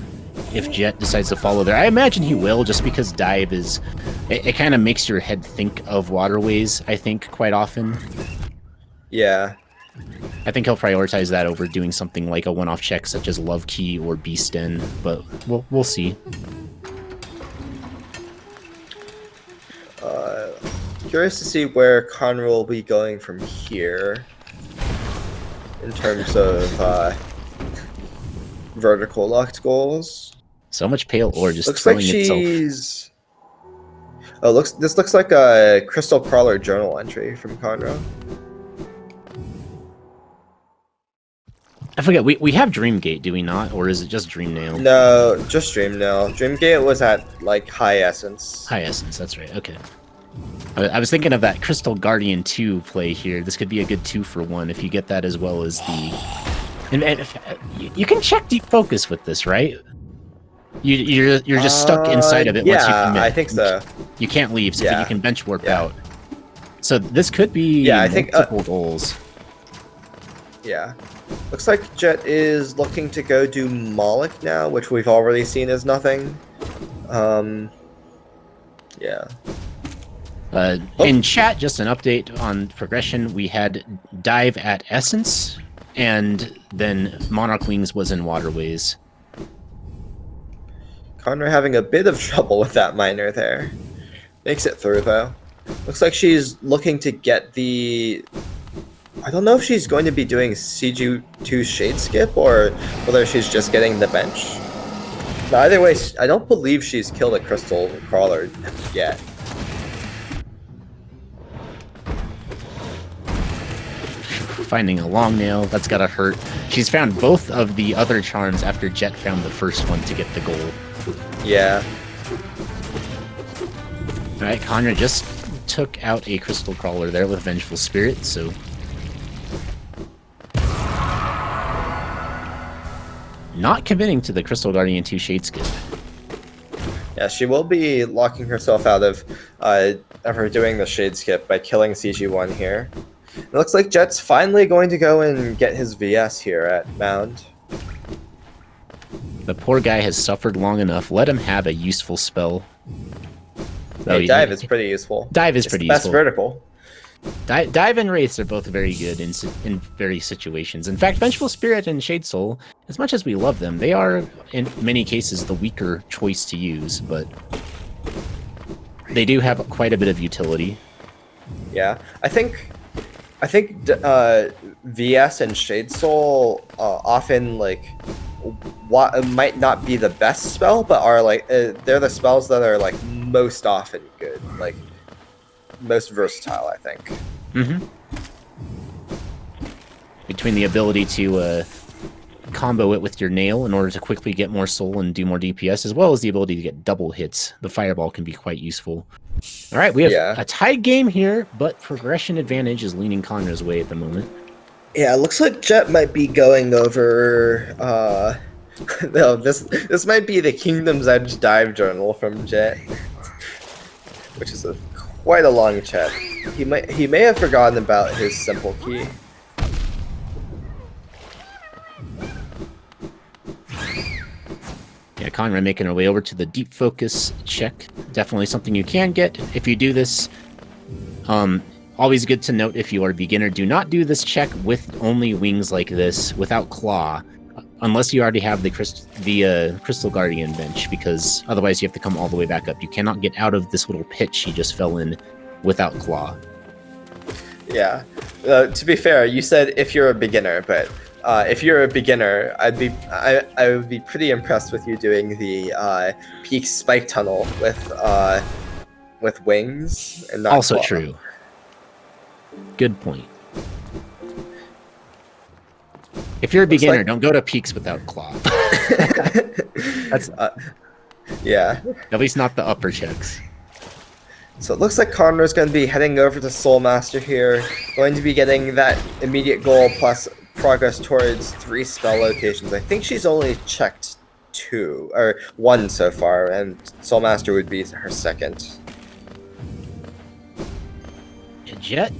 if Jet decides to follow there. I imagine he will, just because Dive is... It kind of makes your head think of Waterways, I think, quite often. Yeah. I think he'll prioritize that over doing something like a one-off check such as Love Key or Beast In, but we'll see. Curious to see where Kanra will be going from here in terms of vertical locked goals. So much pale ore just Looks like throwing itself. she's... Oh, this looks like a Crystal Crawler journal entry from Kanra. I forget, we have Dreamgate, do we not? Or is it just Dreamnail? No, just Dreamnail. Dreamgate was at, like, High Essence. High Essence, that's right, okay. I was thinking of that Crystal Guardian 2 play here. This could be a good 2-for-1 if you get that as well as the... And you can check Deep Focus with this, right? You're just stuck inside of it once you commit. Yeah, I think so. You can't leave, so Yeah. you can bench warp out. So this could be I think, multiple goals. Yeah. Looks like Jet is looking to go do Moloch now, which we've already seen as nothing. Yeah. In chat, just an update on progression. We had Dive at Essence, and then Monarch Wings was in Waterways. Kanra having a bit of trouble with that miner there. Makes it through, though. Looks like she's looking to get the... I don't know if she's going to be doing CG2 Shade Skip, or whether she's just getting the bench. But either way, I don't believe she's killed a Crystal Crawler yet. Finding a long nail, that's gotta hurt. She's found both of the other charms after Jet found the first one to get the goal. Yeah. Alright, Kanra just took out a Crystal Crawler there with Vengeful Spirit, so... Not committing to the Crystal Guardian 2 Shade Skip. Yeah, she will be locking herself out of her doing the Shade Skip by killing CG1 here. It looks like Jet's finally going to go and get his VS here at Mound. The poor guy has suffered long enough. Let him have a useful spell. Hey, Dive is pretty useful. Dive is It's pretty the best useful. vertical. Dive and Wraiths are both very good in various situations. In fact, Vengeful Spirit and Shade Soul, as much as we love them, they are, in many cases, the weaker choice to use, but they do have quite a bit of utility. Yeah, I think VS and Shade Soul often like what might not be the best spell, but are like they're the spells that are like most often good, like most versatile, I think. Mm-hmm. Between the ability to combo it with your nail in order to quickly get more soul and do more DPS, as well as the ability to get double hits. The fireball can be quite useful. All right, we have a tied game here, but progression advantage is leaning Kanra's way at the moment. Yeah, it looks like Jet might be going over. No, this might be the Kingdom's Edge dive journal from Jet, which is quite a long chat. He may have forgotten about his simple key. Yeah, Kanra making her way over to the deep focus check. Definitely something you can get if you do this. Always good to note, if you are a beginner, do not do this check with only wings like this, without claw, unless you already have the Crystal Guardian bench, because otherwise you have to come all the way back up. You cannot get out of this little pit she just fell in without claw. Yeah. To be fair, you said if you're a beginner, but if you're a beginner, I would be pretty impressed with you doing the peak spike tunnel with wings and not also claw. True. Good point. If you're a beginner, don't go to peaks without claw. That's yeah. At least not the upper checks. So it looks like Kanra's going to be heading over to Soul Master here, going to be getting that immediate goal plus progress towards 3 spell locations. I think she's only checked 2 or 1 so far, and Soul Master would be her second. Jet,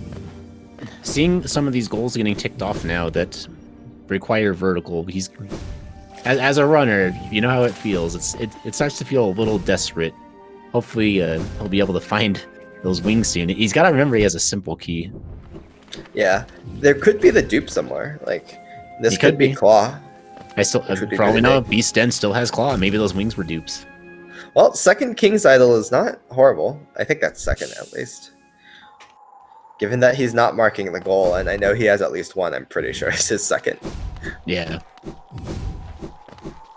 seeing some of these goals getting ticked off now that require vertical, he's as a runner, you know how it feels. It starts to feel a little desperate. Hopefully, he'll be able to find those wings soon. He's got to remember he has a simple key. Yeah, there could be the dupe somewhere. Like this could be claw. For all we know, Beast Den still has claw. Maybe those wings were dupes. Well, second King's Idol is not horrible. I think that's second at least. Given that he's not marking the goal, and I know he has at least 1, I'm pretty sure it's his second. Yeah.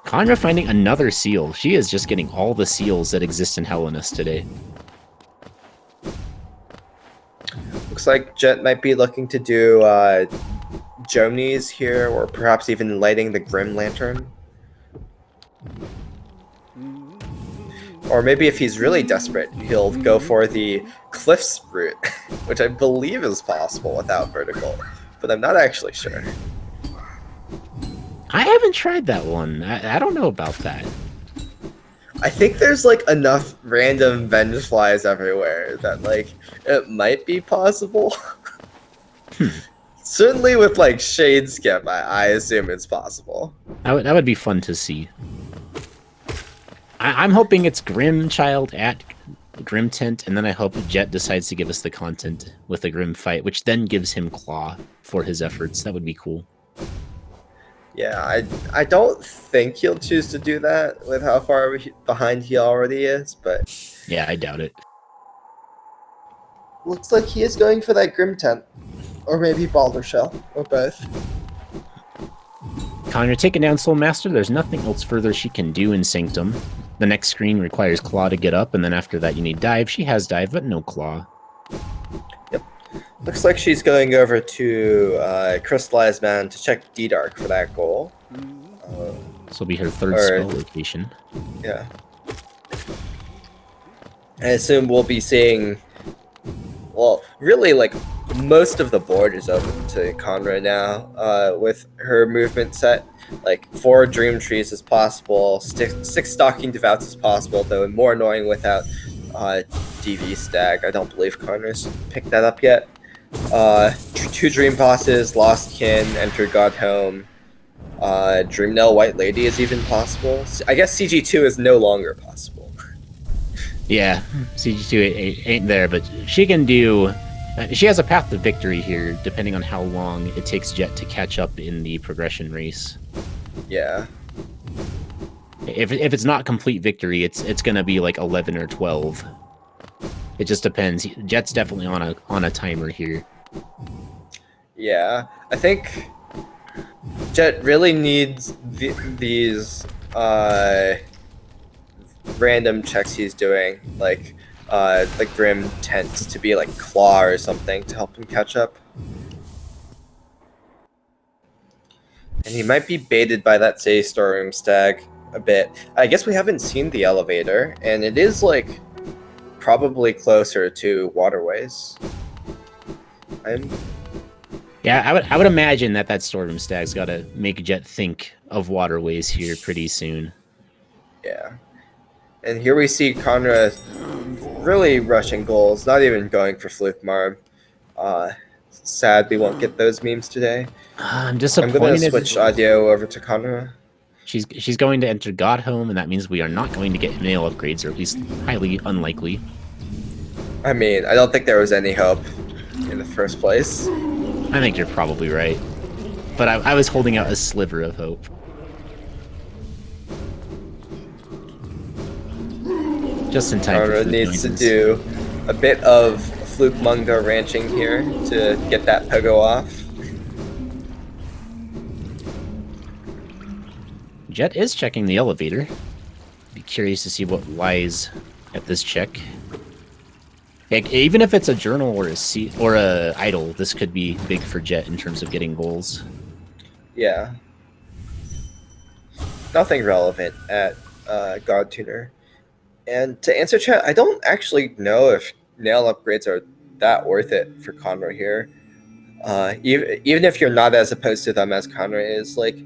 Kanra finding another seal. She is just getting all the seals that exist in Hellenus today. Looks like Jet might be looking to do Jonies here, or perhaps even lighting the Grim Lantern. Or maybe if he's really desperate, he'll go for the Cliffs route, which I believe is possible without vertical, but I'm not actually sure. I haven't tried that one. I don't know about that. I think there's like enough random Venge Flies everywhere that like it might be possible. Certainly with like Shade Skip, I assume it's possible. That would be fun to see. I'm hoping it's Grim Child at Grim Tent, and then I hope Jet decides to give us the content with a Grim Fight, which then gives him Claw for his efforts. That would be cool. Yeah, I don't think he'll choose to do that with how far behind he already is, but... Yeah, I doubt it. Looks like he is going for that Grim Tent. Or maybe Balder Shell, or both. Kanra taking down Soul Master. There's nothing else further she can do in Sanctum. The next screen requires Claw to get up, and then after that you need Dive. She has Dive, but no Claw. Yep. Looks like she's going over to Crystallized Man to check D-Dark for that goal. This will be her third spell location. Yeah. I assume we'll be seeing... Well, really, like, most of the board is open to Kanra now, with her movement set. Like, 4 Dream Trees is possible, 6 Stalking Devouts is possible, though more annoying without DV Stag. I don't believe Kanra's picked that up yet. 2 Dream Bosses, Lost Kin, Enter God Home. Dreamnail White Lady is even possible. I guess CG2 is no longer possible. Yeah, CG2 ain't there, but she can do... She has a path to victory here, depending on how long it takes Jet to catch up in the progression race. Yeah. If it's not complete victory, it's gonna be like 11 or 12. It just depends. Jet's definitely on a timer here. Yeah, I think Jet really needs these random checks he's doing, like Grim Tent, to be like Claw or something to help him catch up. And he might be baited by that City Storeroom stag a bit. I guess we haven't seen the elevator, and it is like probably closer to waterways. Yeah, I would imagine that storeroom stag's got to make Jet think of waterways here pretty soon. Yeah. And here we see Kanra really rushing goals, not even going for Fluke Marb. Sad we won't get those memes today. I'm disappointed. I'm going to switch audio over to Kanra. She's going to enter Godhome, and that means we are not going to get mail upgrades, or at least highly unlikely. I mean, I don't think there was any hope in the first place. I think you're probably right. But I was holding out a sliver of hope. Just in time Kanra for needs to do a bit of Fluke Mungo ranching here to get that pogo off. Jet is checking the elevator. Be curious to see what lies at this check. Like, even if it's a journal or a idol, this could be big for Jet in terms of getting goals. Yeah. Nothing relevant at God Tuner. And to answer chat, I don't actually know if nail upgrades are that worth it for Kanra here. Even if you're not as opposed to them as Kanra is, like,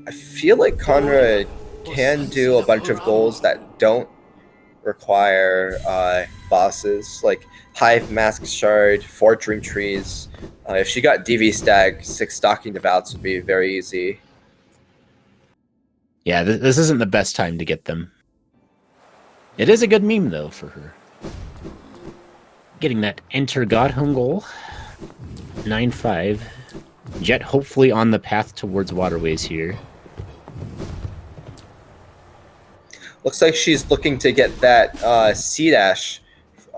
I feel like Kanra can do a bunch of goals that don't require bosses, like Hive, Mask Shard, 4 Dream Trees. If she got DV Stag, 6 Stalking Devouts would be very easy. Yeah, this isn't the best time to get them. It is a good meme, though, for her. Getting that Enter Godhome goal. 9-5. Jet hopefully on the path towards waterways here. Looks like she's looking to get that C-Dash.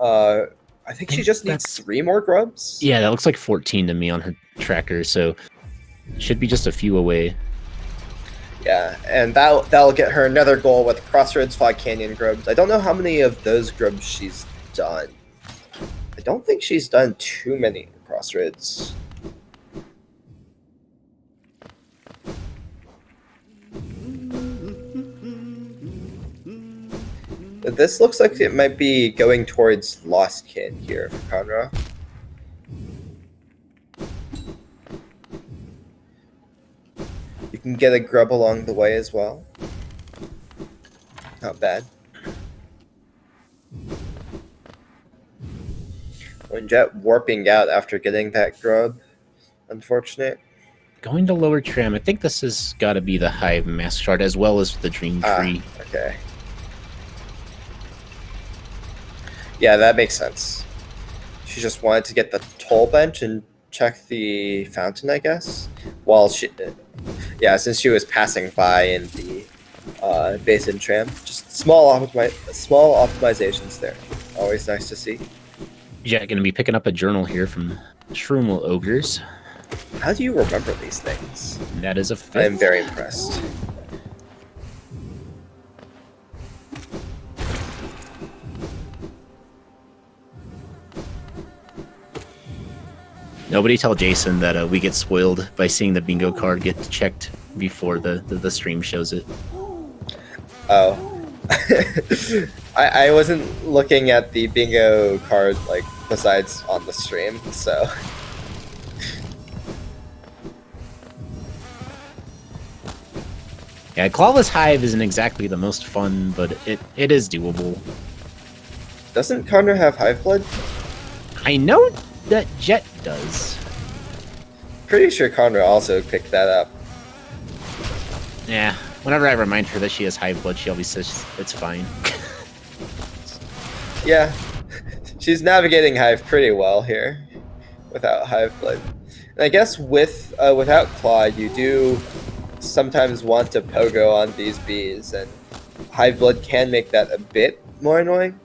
I think she just needs 3 more grubs. Yeah, that looks like 14 to me on her tracker, so should be just a few away. Yeah, and that'll get her another goal with Crossroads Fog Canyon grubs. I don't know how many of those grubs she's done. I don't think she's done too many Crossroads. But this looks like it might be going towards Lost Kin here for Kanra. You can get a grub along the way as well. Not bad. When Jet warping out after getting that grub. Unfortunate. Going to lower tram. I think this has got to be the Hive Mask Shard as well as the Dream Tree. Okay. Yeah, that makes sense. She just wanted to get the toll bench and check the fountain, I guess. While she, yeah, since she was passing by in the basin tram, just small optimizations there. Always nice to see. Yeah, going to be picking up a journal here from Shroomel Ogres. How do you remember these things? That is a 5th. I am very impressed. Nobody tell Jason that we get spoiled by seeing the bingo card get checked before the stream shows it. Oh. I wasn't looking at the bingo card, like, besides on the stream, so... Yeah, Clawless Hive isn't exactly the most fun, but it is doable. Doesn't Kanra have Hive Blood? I know that Jet does. Pretty sure Kanra also picked that up. Yeah, whenever I remind her that she has Hive Blood, she always says it's fine. Yeah, she's navigating Hive pretty well here without Hive Blood. And I guess without Claw, you do sometimes want to pogo on these bees, and Hive Blood can make that a bit more annoying.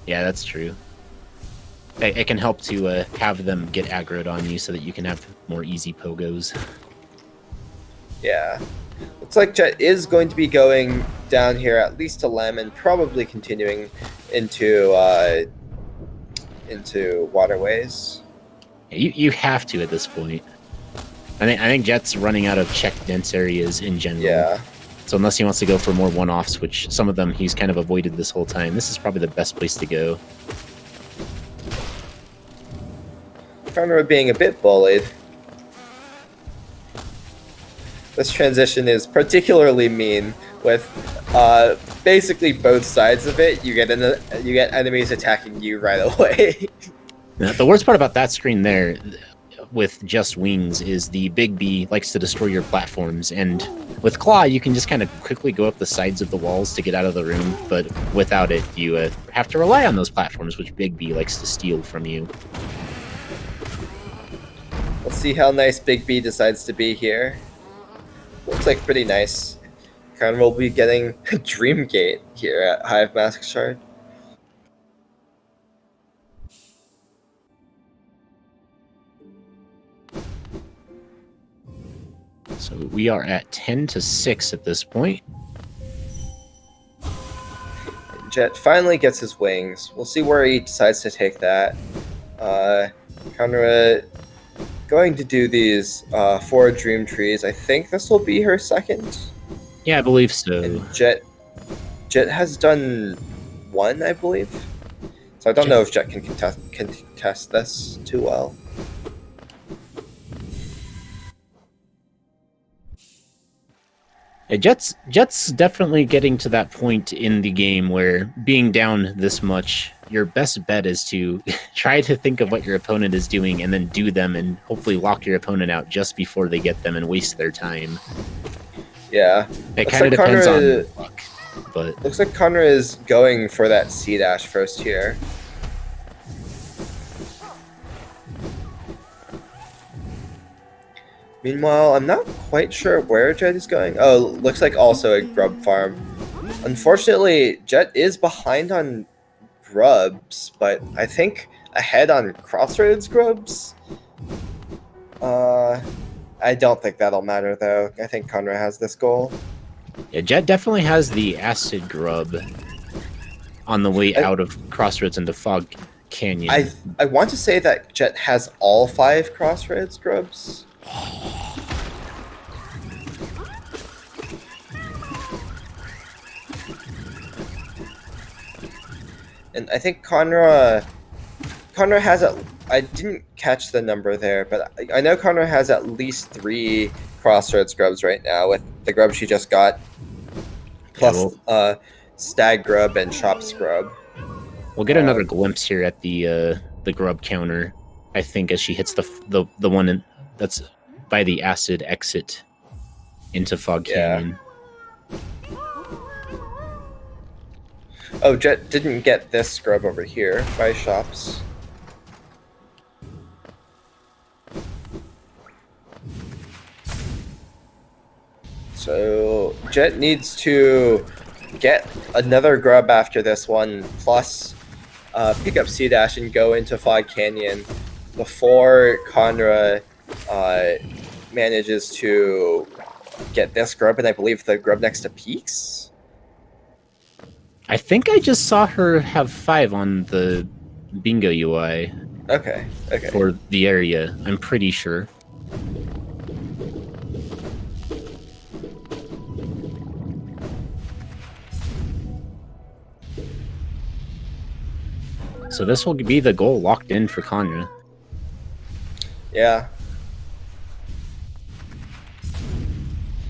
Yeah, that's true. It can help to have them get aggroed on you so that you can have more easy pogos. Yeah. Looks like Jet is going to be going down here at least to Lem and probably continuing into waterways. Yeah, you have to at this point. I think Jet's running out of check dense areas in general. Yeah. So unless he wants to go for more one-offs, which some of them he's kind of avoided this whole time, this is probably the best place to go. Kanra being a bit bullied. This transition is particularly mean with basically both sides of it. You get enemies attacking you right away. Now, the worst part about that screen there with just wings is the Big B likes to destroy your platforms, and with Claw you can just kind of quickly go up the sides of the walls to get out of the room, but without it you have to rely on those platforms, which Big B likes to steal from you. Let's see how nice Big B decides to be here. Looks like pretty nice. Kanra will be getting Dreamgate here at Hive Mask Shard. So we are at 10-6 at this point. Jet finally gets his wings. We'll see where he decides to take that. Kanra going to do these 4 Dream Trees. I think this will be her second. Yeah, I believe so. And Jet has done 1, I believe. So I don't know if Jet can contest this too well. Yeah, Jet's definitely getting to that point in the game where being down this much, your best bet is to try to think of what your opponent is doing and then do them and hopefully lock your opponent out just before they get them and waste their time. Yeah. It kind of depends on luck, but looks like Kanra is going for that C dash first here. Meanwhile, I'm not quite sure where Jet is going. Oh, looks like also a grub farm. Unfortunately, Jet is behind on grubs, but I think ahead on Crossroads grubs. I don't think that'll matter though. I think Kanra has this goal. Yeah, Jet definitely has the acid grub on the way out of Crossroads into Fog Canyon. I want to say that Jet has all 5 Crossroads grubs. And I think Kanra has I didn't catch the number there, but I know Kanra has at least 3 Crossroads grubs right now with the grub she just got, plus Stag grub and Shop scrub. We'll get another glimpse here at the grub counter, I think, as she hits the one that's by the acid exit into Fog Canyon. Oh, Jet didn't get this scrub over here by Shops. So Jet needs to get another grub after this one, plus pick up C Dash and go into Fog Canyon before Kanra manages to get this grub, and I believe the grub next to Peaks. I think I just saw her have 5 on the bingo UI. Okay. For the area, I'm pretty sure. So this will be the goal locked in for Kanra. Yeah.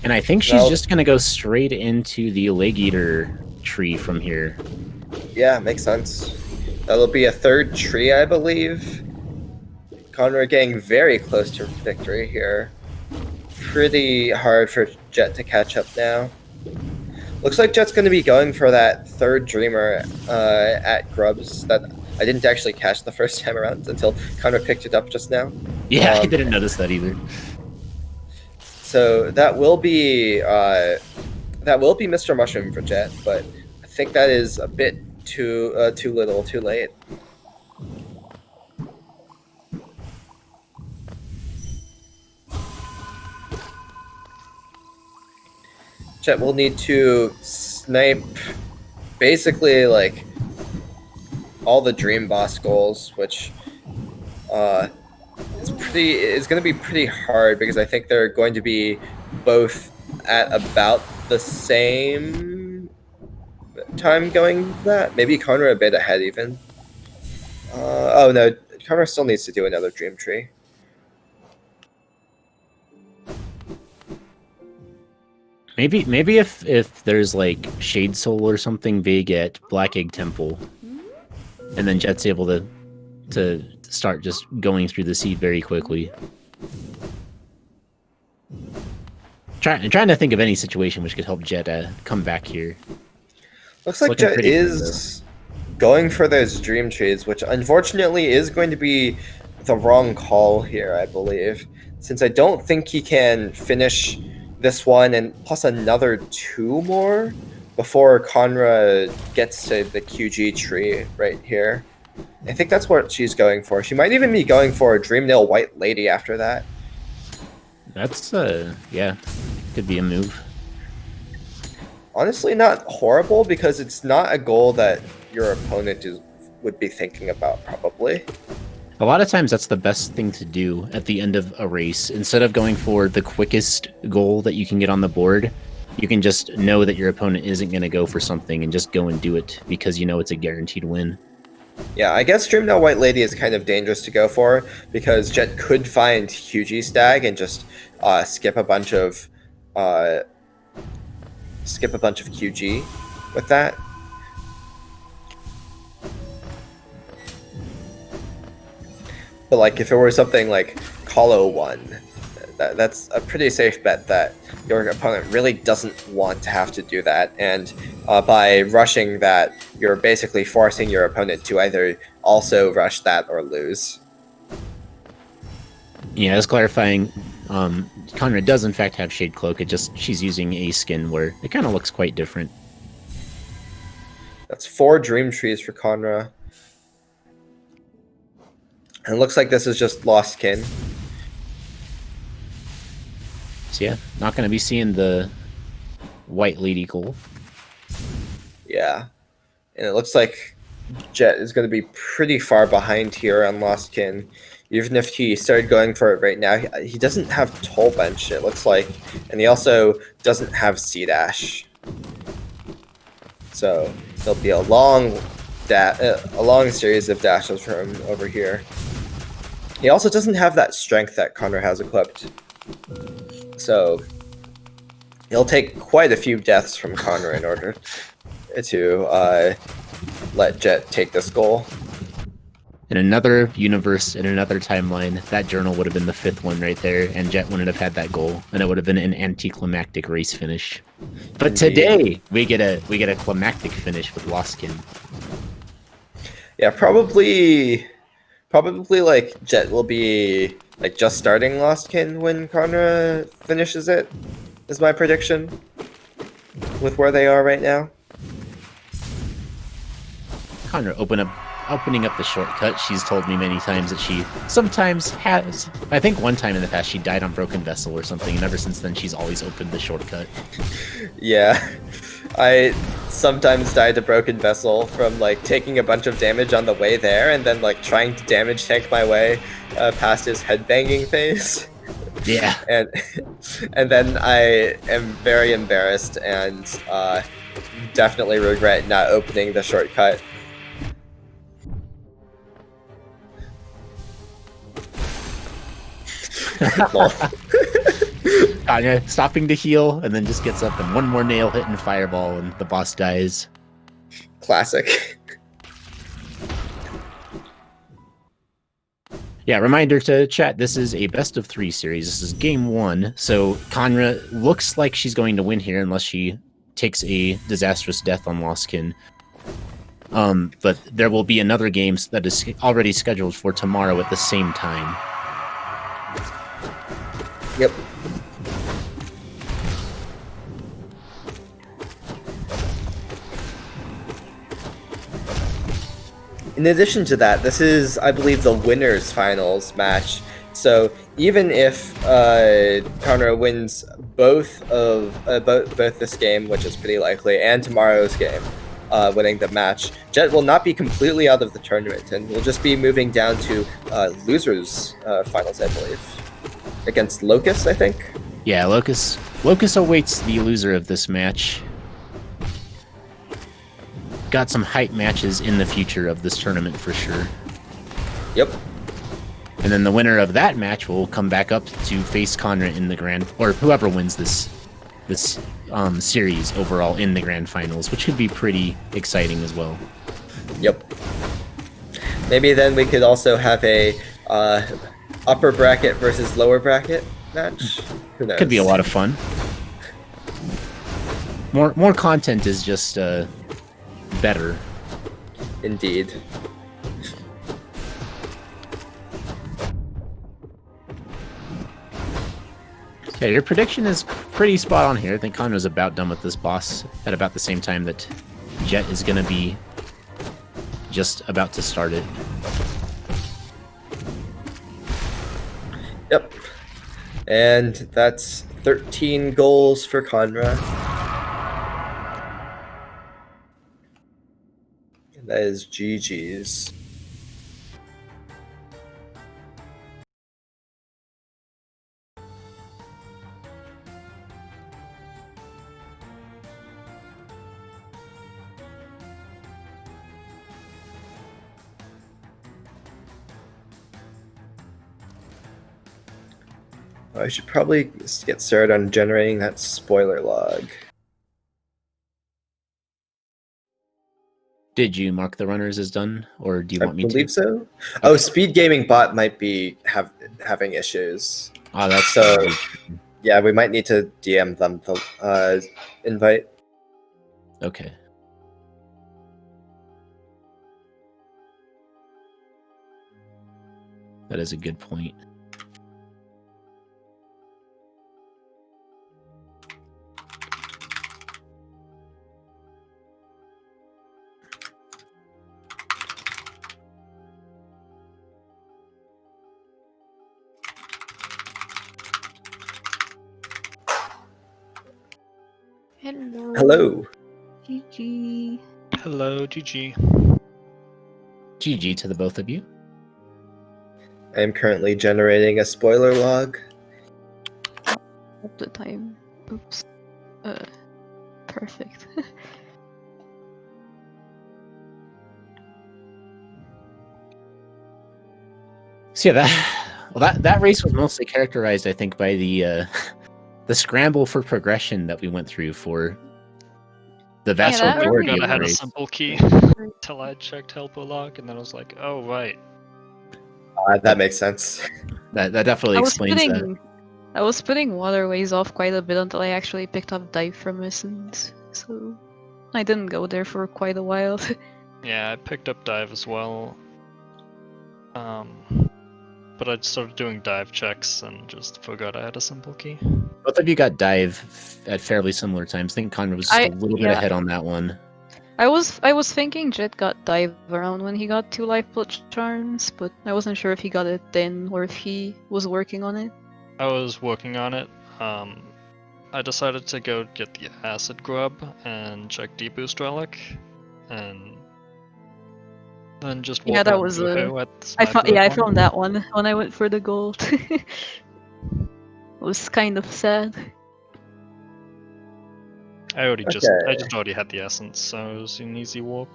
And I think she's just going to go straight into the Leg Eater tree from here. Yeah, makes sense. That'll be a 3rd tree, I believe. Kanra getting very close to victory here. Pretty hard for Jet to catch up now. Looks like Jet's going to be going for that 3rd Dreamer at Grubs that I didn't actually catch the first time around until Kanra picked it up just now. Yeah, I didn't notice that either. So that will be Mr. Mushroom for Jet, but I think that is a bit too little, too late. Jet will need to snipe basically like all the Dream Boss goals, which is going to be pretty hard because I think they're going to be both at about the same time going that. Maybe Kanra a bit ahead even. Oh no, Kanra still needs to do another Dream Tree. Maybe if there's like Shade Soul or something big at Black Egg Temple, and then Jet's able to start just going through the seed very quickly. Trying to think of any situation which could help Jet come back here. Looks like Jet is going for those Dream Trees, which unfortunately is going to be the wrong call here, I believe, since I don't think he can finish this one and plus another 2 more before Kanra gets to the QG tree right here. I think that's what she's going for. She might even be going for a Dreamnail White Lady after that. That's, yeah, could be a move. Honestly, not horrible because it's not a goal that your opponent would be thinking about, probably. A lot of times that's the best thing to do at the end of a race. Instead of going for the quickest goal that you can get on the board, you can just know that your opponent isn't going to go for something and just go and do it because you know it's a guaranteed win. Yeah, I guess Dreamnail White Lady is kind of dangerous to go for because Jet could find QG Stag and just skip a bunch of QG with that. But like if it were something like Colo 1, that's a pretty safe bet that your opponent really doesn't want to have to do that, and by rushing that, you're basically forcing your opponent to either also rush that or lose. Yeah, as clarifying, Kanra does in fact have Shade Cloak, she's using a skin where it kind of looks quite different. That's 4 Dream Trees for Kanra. And it looks like this is just Lost Kin. So yeah, not going to be seeing the White Lady goal. Yeah. And it looks like Jet is going to be pretty far behind here on Lost Kin. Even if he started going for it right now, he doesn't have Toll Bench, it looks like. And he also doesn't have C-Dash. So there'll be a long series of dashes from over here. He also doesn't have that strength that Kanra has equipped. So he'll take quite a few deaths from Kanra in order to let Jet take this goal. In another universe, in another timeline, that journal would have been the 5th one right there, and Jet wouldn't have had that goal, and it would have been an anticlimactic race finish. But today we get a climactic finish with Lost Kin. Yeah, probably like Jet will be like just starting Lost Kin when Kanra finishes it, is my prediction with where they are right now. Kanra opening up the shortcut. She's told me many times that she sometimes has. I think one time in the past she died on Broken Vessel or something, and ever since then she's always opened the shortcut. Yeah, I sometimes died to Broken Vessel from like taking a bunch of damage on the way there and then like trying to damage tank my way past his headbanging phase. Yeah. And then I am very embarrassed and definitely regret not opening the shortcut. Anya stopping to heal and then just gets up and one more nail hit and fireball and the boss dies. Classic. Yeah, reminder to chat, this is a best of 3 series. This is game 1, so Kanra looks like she's going to win here unless she takes a disastrous death on Lost Kin. But there will be another game that is already scheduled for tomorrow at the same time. Yep. In addition to that, this is, I believe, the winners finals match. So even if Kanra wins both this game, which is pretty likely, and tomorrow's game, winning the match, Jet will not be completely out of the tournament, and we'll just be moving down to losers finals, I believe, against Locust, I think. Yeah, Locust awaits the loser of this match. Got some hype matches in the future of this tournament for sure. Yep. And then the winner of that match will come back up to face Kanra in the grand, or whoever wins this series overall in the grand finals, which could be pretty exciting as well. Yep. Maybe then we could also have a upper bracket versus lower bracket match. Who knows? Could be a lot of fun. More content is just better. Indeed. Yeah, your prediction is pretty spot on here. I think Kanra's about done with this boss at about the same time that Jet is going to be just about to start it. Yep. And that's 13 goals for Kanra. And that is GG's. I should probably get started on generating that spoiler log. Did you mark the runners as done, or do you want me to? I believe so. Oh, SpeedGaming bot might be having issues. Oh, that's so. Yeah, we might need to DM them the invite. Okay. That is a good point. Hello. Hello. GG. Hello, GG. GG to the both of you. I am currently generating a spoiler log. At the time. Oops. Perfect. So yeah, that race was mostly characterized, I think, by the scramble for progression that we went through for the vast that majority of I the had a race. simple key till I checked helper log, and then I was like, oh right. That makes sense. That definitely explains that. I was putting waterways off quite a bit until I actually picked up dive from missions, so I didn't go there for quite a while. Yeah, I picked up dive as well. But I started doing dive checks and just forgot I had a simple key. Both of you got dive at fairly similar times. I think Kanra was just a little bit ahead on that one. I was thinking Jet got dive around when he got 2 life plus charms, but I wasn't sure if he got it then or if he was working on it. I was working on it. I decided to go get the acid grub and check deboost relic, and then just walk that around was Wuhu at I sniper found that one when I went for the gold. It was kind of sad. I just already had the essence, so it was an easy warp.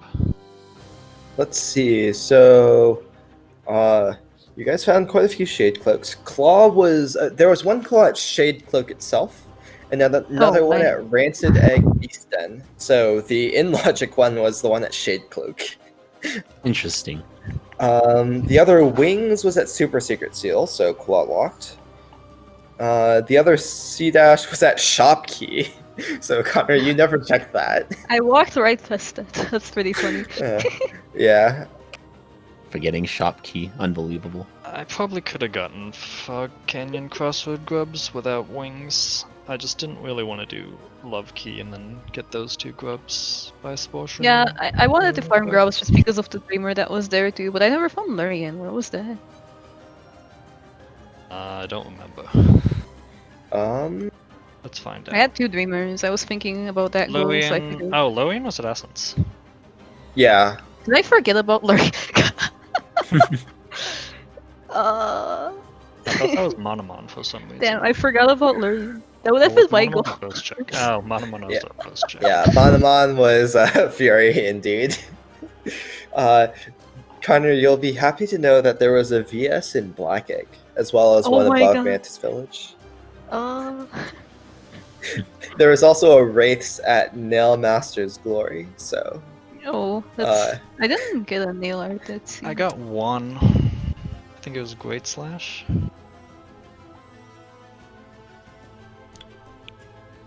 Let's see. So, you guys found quite a few shade cloaks. Claw was there was one claw at Shade Cloak itself, and another one at Rancid Egg East End. So the in-logic one was the one at Shade Cloak. Interesting. The other wings was at Super Secret Seal, so Claw locked. The other C dash was at Shop Key. So Connor, you never checked that. I walked right past it. That's pretty funny. Yeah. Forgetting shop key, unbelievable. I probably could have gotten Fog Canyon Crossroad grubs without wings. I just didn't really want to do Love Key and then get those 2 grubs by Sportion. Yeah, I wanted to farm grubs just because of the dreamer that was there too, but I never found Lurian. Where was that? I don't remember. Let's find out. I had 2 dreamers. I was thinking about that goal, so I figured... Oh, Lurian was at Essence. Yeah. Did I forget about Lurk? I thought that was Monomon for some reason. Damn, I forgot about Lurk. That Or would was been my goal. Monomon the first check? Oh, Monomon was Yeah. the first check. Yeah, Manamon was Fury indeed. Connor, you'll be happy to know that there was a VS in Black Egg, as well as Oh one my above god. Mantis Village. Uh, There was also a race at Nail Master's Glory, so oh, that's. I didn't get a nail art that scene. I got one. I think it was Great Slash.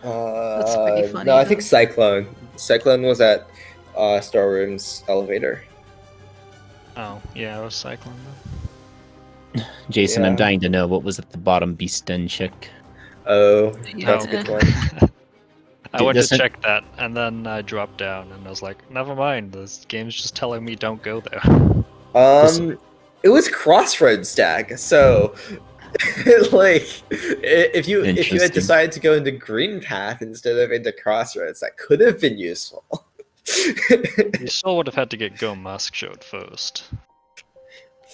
That's pretty funny, no, I though. think Cyclone. Cyclone was at Storeroom's elevator. Oh, yeah, it was Cyclone then. Jason, I'm Yeah. dying to know what was at the bottom Beast Den check. Oh, Yeah. that's a good one. I Dude, went to this- check that, and then I dropped down, and I was like, never mind, this game's just telling me don't go there. It was Crossroads Stag, so like if you had Interesting. decided to go into Green Path instead of into Crossroads, that could have been useful. You still would have had to get Go Mask showed first.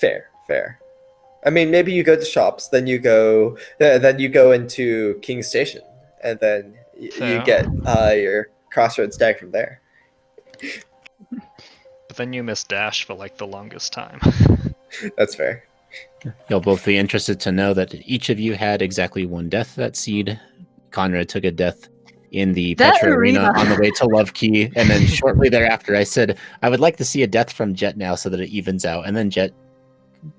Fair. I mean, maybe you go to shops, then you go into King Station, and then you Fair. get your Crossroads Stag from there. But then you missed Dash for like the longest time. That's fair. You'll both be interested to know that each of you had exactly one death that seed. Conrad took a death in the That Petra Arena arena. on the way to Love Key, and then shortly thereafter I said, I would like to see a death from Jet now so that it evens out, and then Jet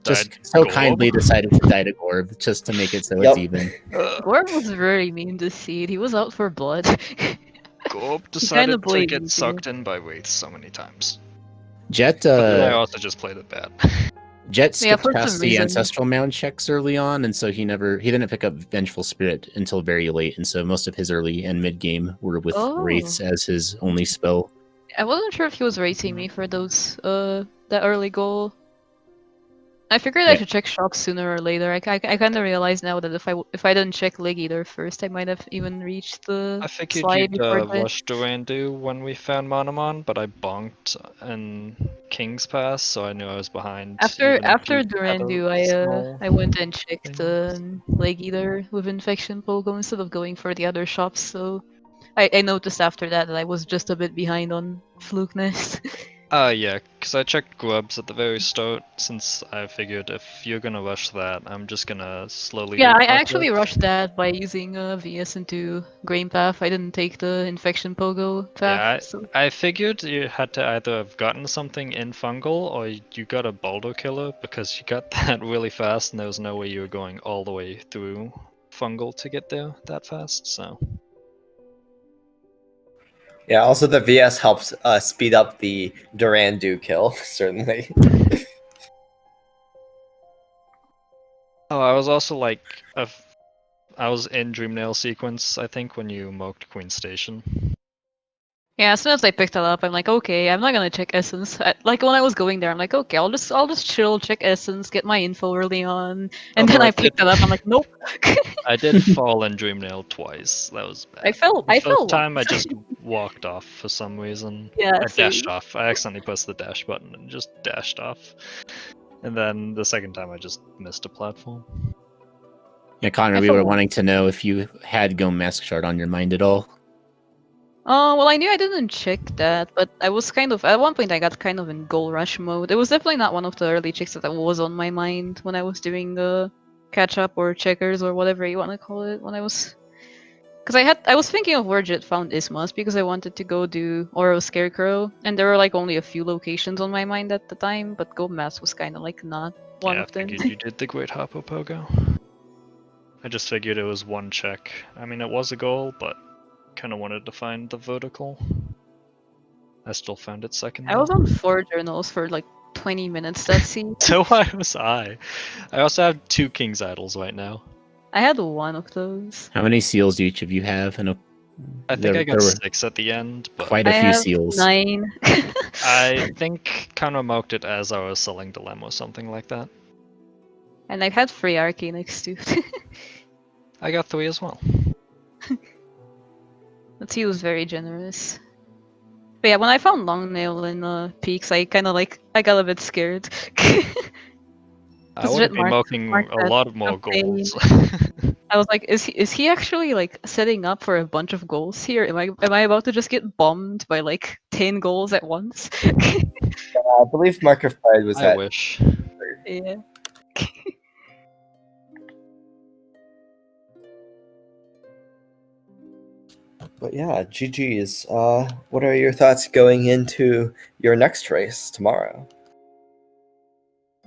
just Died so Gorb? kindly decided to die to Gorb just to make it so Yep. it's even. Gorb was very mean to seed. He was out for blood. Gorb decided to played get easy. sucked in by Wraiths so many times. Jet But then I also just played it bad. Jet Yeah, skipped for some past the reason. ancestral mound checks early on, and so he didn't pick up Vengeful Spirit until very late, and so most of his early and mid game were with Oh. Wraiths as his only spell. I wasn't sure if he was racing me for those that early goal. I figured I Yeah. should check shops sooner or later. I kind of realize now that if I didn't check Lig either first, I might have even reached the I figured slide you'd before that. rush Durandu when we found Monomon, but I bonked in King's Pass, so I knew I was behind. After even if you had a Durandu, small I went and checked things. Lig Eater with Infection Pogo instead of going for the other shops. So I noticed after that I was just a bit behind on Fluke Nest. Yeah, because I checked Grubs at the very start, since I figured if you're gonna rush that, I'm just gonna slowly Yeah, do I actually Crossroads. rushed that by using VS into Grain Path. I didn't take the Infection Pogo path. Yeah, So I figured you had to either have gotten something in Fungal, or you got a Boulder Killer, because you got that really fast, and there was no way you were going all the way through Fungal to get there that fast, so... Yeah, also the VS helps speed up the Durandu kill, certainly. Oh, I was also like, I was in Dreamnail sequence, I think, when you moked Queen Station. yeah, as soon as I picked it up, I'm like, okay, I'm not gonna check Essence. Like when I was going there, I'm like, okay, I'll just chill, check Essence, get my info early on, and then Although I picked it up. I'm like, nope. I did fall in Dreamnail twice. That was bad. I fell. The I first fell. time I just walked off for some reason. Yeah, I dashed same. off. I accidentally pressed the dash button and just dashed off. And then the second time I just missed a platform. Yeah, Connor, I we felt were one. wanting to know if you had Go Mask Shard on your mind at all. Well, I knew I didn't check that, but I was kind of at one point I got kind of in goal rush mode. It was definitely not one of the early checks that was on my mind when I was doing the catch up or checkers or whatever you want to call it. When I was, because I was thinking of where Jet found Ismas because I wanted to go do Oro Scarecrow, and there were like only a few locations on my mind at the time, but Gold Mask was kind of like not one Yeah, of I them. figured you did the Great Harpo Pogo. I just figured it was one check. I mean, it was a goal, but kind of wanted to find the vertical. I still found it second. I was on 4 journals for like 20 minutes that scene. So why was I? I also have 2 King's Idols right now. I had one of those. How many seals do each of you have? And I think I got there were 6 at the end, but quite I a few have seals. 9. I think kind of moked it as I was selling Dilemma or something like that. And I had 3 Arcanix too. I got 3 as well. But he was very generous. But yeah, when I found Longnail in Peaks, I kind of I got a bit scared. I 'Cause would be Mark milking a that lot more obtain- goals. I was like, is he actually like setting up for a bunch of goals here? Am I about to just get bombed by like 10 goals at once? I believe Mark of Pride was I at. wish. Yeah. But yeah, GG's. What are your thoughts going into your next race tomorrow?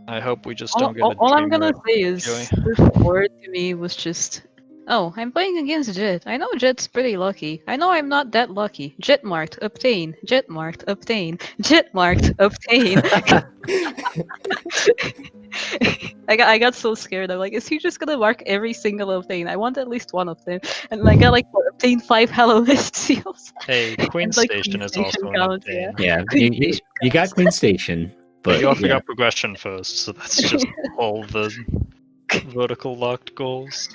I hope we just All, don't get all, a all I'm dream gonna wreck, say is Joey. this word to me was just, oh, I'm playing against Jet. I know Jet's pretty lucky. I know I'm not that lucky. Jet marked, obtain. Jet marked, obtain. Jet marked, obtain. I got so scared. I'm like, is he just gonna mark every single obtain? I want at least one of them. And I got like obtain 5 Hello List seals. Hey, Queen And like Station Queen is Station also an counts, yeah. obtain. Yeah, Queen you Station got counts. Queen Station, But but you also yeah. got progression first, so that's just all the vertical locked goals.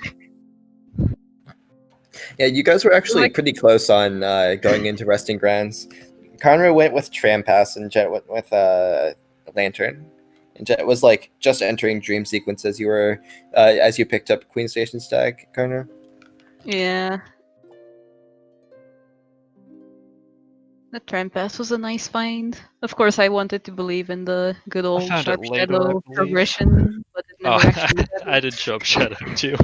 Yeah, you guys were actually Like- pretty close on going into Resting Grounds. Kanra went with Tram Pass and Jet went with Lantern. And Jet was like just entering Dream Sequence as you picked up Queen Station Stag, Kanra. Yeah. The Trampass was a nice find. Of course, I wanted to believe in the good old found it Sharp later, I Shadow believe. progression, but it Oh, never actually I happened. did Sharp Shadow too.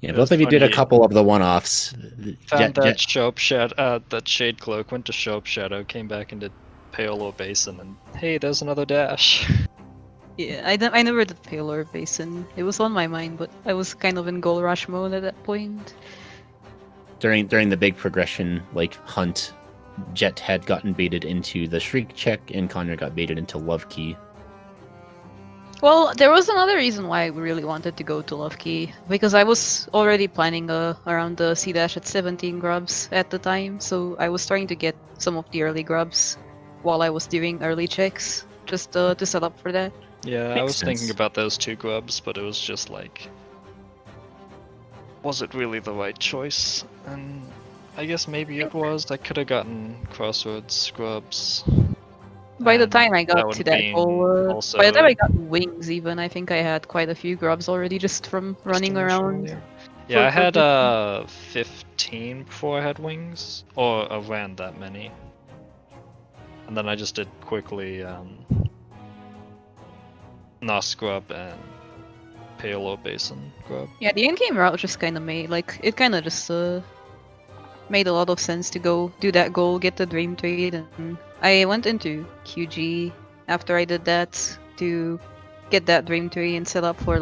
Yeah, It both was of you did a funny. couple of the one-offs. Found that Sharp Shadow, that Shade Cloak, went to Sharp Shadow, came back into Paolo Basin, and hey, there's another dash. Yeah, I never did Paler Basin. It was on my mind, but I was kind of in goal rush mode at that point. during the big progression hunt, Jet had gotten baited into the Shriek check, and Connor got baited into Love Key. Well, there was another reason why I really wanted to go to Love Key, because I was already planning around the C dash at 17 grubs at the time, so I was trying to get some of the early grubs while I was doing early checks, just to set up for that. Yeah, I Makes was thinking sense. about those 2 grubs, but it was just like, was it really the right choice? And I guess maybe it was. I could have gotten Crossroads grubs. By the and time I got would to that been goal, also by the time I got wings even, I think I had quite a few grubs already just from running around. Yeah, I had progression. 15 before I had wings, or around that many. And then I just did quickly Nos grub and Paolo Basin grub. Yeah, the in-game route just kind of made, it kind of just made a lot of sense to go do that goal, get the Dream Trade, and I went into QG after I did that to get that Dream Tree and set up for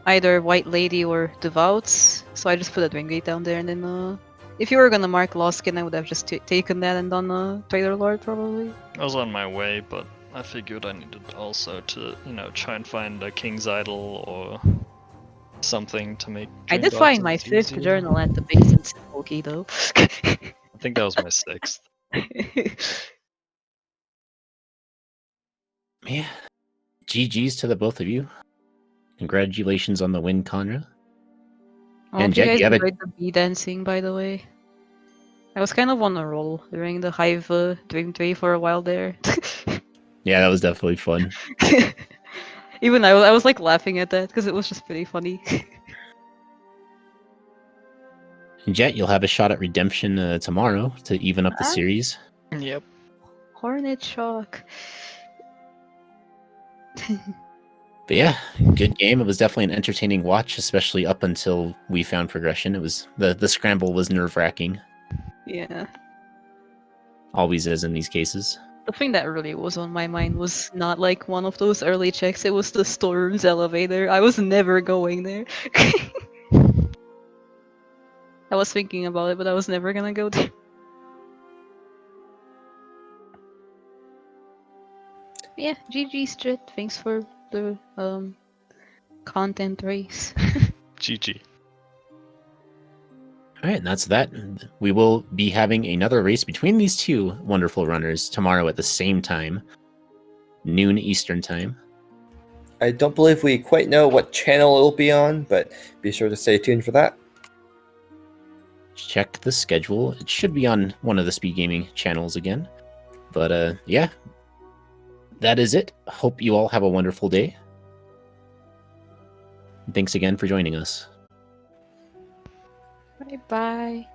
either White Lady or Devouts. So I just put a Dream Gate down there, and then if you were gonna mark Lost Skin, I would have just taken that and done Trader Lord probably. I was on my way, but I figured I needed also to, try and find a King's Idol or something to make. I Dream did find my Boxes 5th easier. journal at the base in Silky though. I think that was my 6th. Yeah. GG's to the both of you. Congratulations on the win, Conra. Well, And if you Jet, guys you have enjoyed the bee dancing, by the way. I was kind of on a roll during the Hive Dream Tree for a while there. Yeah, that was definitely fun. Even I was laughing at that because it was just pretty funny. And Jet, you'll have a shot at redemption tomorrow to even up the Ah. series. Yep. Hornet Shock. But yeah, good game. It was definitely an entertaining watch, especially up until we found progression. It was the scramble was nerve-wracking. Yeah. Always is in these cases. The thing that really was on my mind was not one of those early checks, it was the Storms elevator. I was never going there. I was thinking about it, but I was never gonna go there. Yeah, GG's Jet. Thanks for the content race. GG. All right, and that's that. We will be having another race between these two wonderful runners tomorrow at the same time, noon Eastern time. I don't believe we quite know what channel it'll be on, but be sure to stay tuned for that. check the schedule. It should be on one of the Speed Gaming channels again. But yeah, that is it. Hope you all have a wonderful day. Thanks again for joining us. Bye bye.